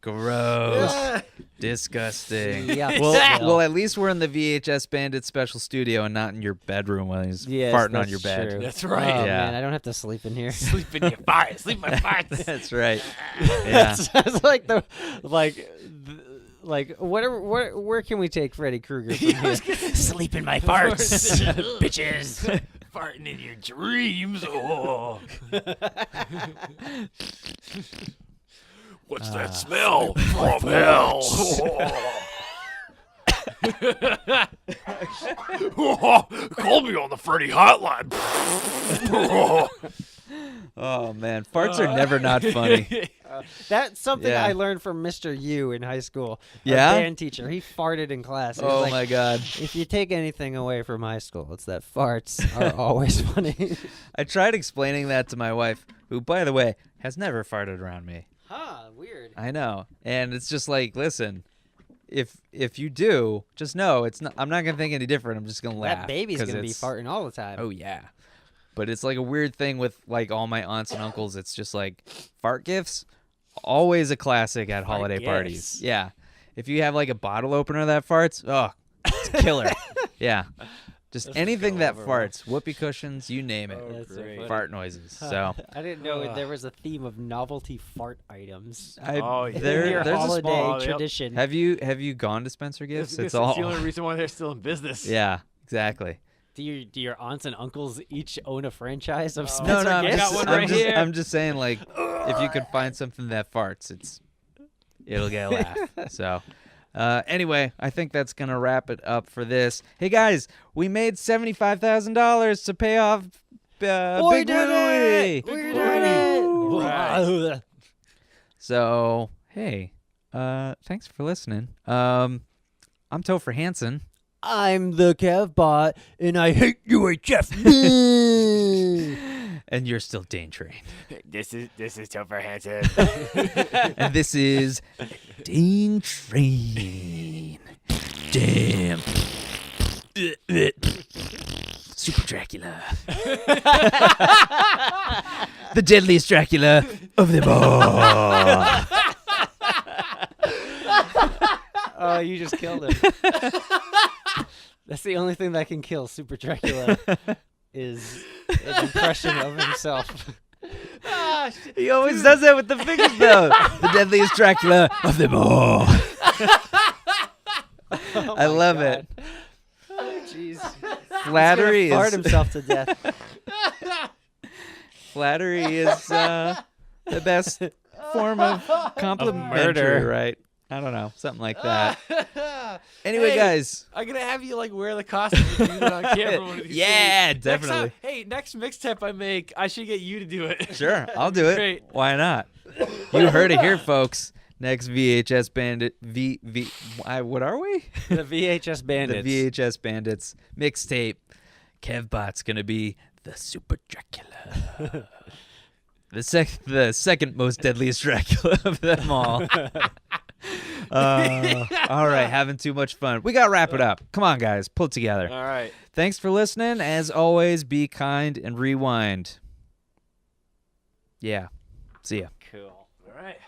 Gross. Disgusting. Yuck. Well, at least we're in the VHS Bandits special studio and not in your bedroom while he's farting on your bed. True. That's right. Oh, Yeah. man, I don't have to sleep in here. Sleep in your fire. Sleep in my fire. That's right. Yeah. Sounds like where can we take Freddy Krueger from here? Sleep in my farts, bitches. Farting in your dreams. Oh. What's that smell? From hell. Call me on the Freddy hotline. Oh, man. Farts are never not funny. That's something Yeah. I learned from Mr. Yu in high school. Yeah? Our band teacher. He farted in class. He was Oh, like, my God. If you take anything away from high school, it's that farts are always funny. I tried explaining that to my wife, who, by the way, has never farted around me. Huh, weird. I know. And it's just like, listen, if you do, just know it's not. I'm not going to think any different. I'm just going to laugh. That baby's 'cause going to be it's- farting all the time. Oh, yeah. But it's like a weird thing with like all my aunts and uncles. It's just like fart gifts, always a classic at holiday parties. gifts. Yeah. If you have like a bottle opener that farts, oh, it's a killer. Yeah. Just anything that farts, whoopee cushions, you name it. That's so funny. Fart noises. So I didn't know there was a theme of novelty fart items. Oh, yeah. Your there's a holiday small. tradition. Have you gone to Spencer Gifts? It's the only reason why they're still in business. Yeah, exactly. Do your aunts and uncles each own a franchise of No, Spencer I'm Gifts? just, one I'm, right just here. I'm just saying, like, if you could find something that farts, it'll get a laugh. So, anyway, I think that's gonna wrap it up for this. Hey guys, we made $75,000 to pay off Big Louie. We did it! So, hey, thanks for listening. I'm Topher Hansen. I'm the Kevbot, and I hate UHF. And you're still Dane Train. This is Topher Hansen. And this is Dane Train. Damn. Super Dracula. The deadliest Dracula of them all. Oh, you just killed him. That's the only thing that can kill Super Dracula is an impression of himself. He always does that with the fingers, though. The deadliest Dracula of them all. I love it. Oh, jeez. Flattery He's gonna fart is himself to death. flattery is the best form of complimentary, murder. right? I don't know, something like that. Anyway, Hey, guys. I'm gonna have you like wear the costume and do it on camera one of these Yeah, days. definitely. Next mixtape I make, I should get you to do it. Sure, I'll do it. Great. Why not? You heard it here, folks. Next VHS Bandit what are we? The VHS Bandits. The VHS Bandits mixtape. Kevbot's gonna be the Super Dracula. the second most deadliest Dracula of them all. All right, having too much fun. We gotta wrap it up. Come on, guys, pull it together. All right. Thanks for listening. As always, be kind and rewind. Yeah. See ya. Cool. All right.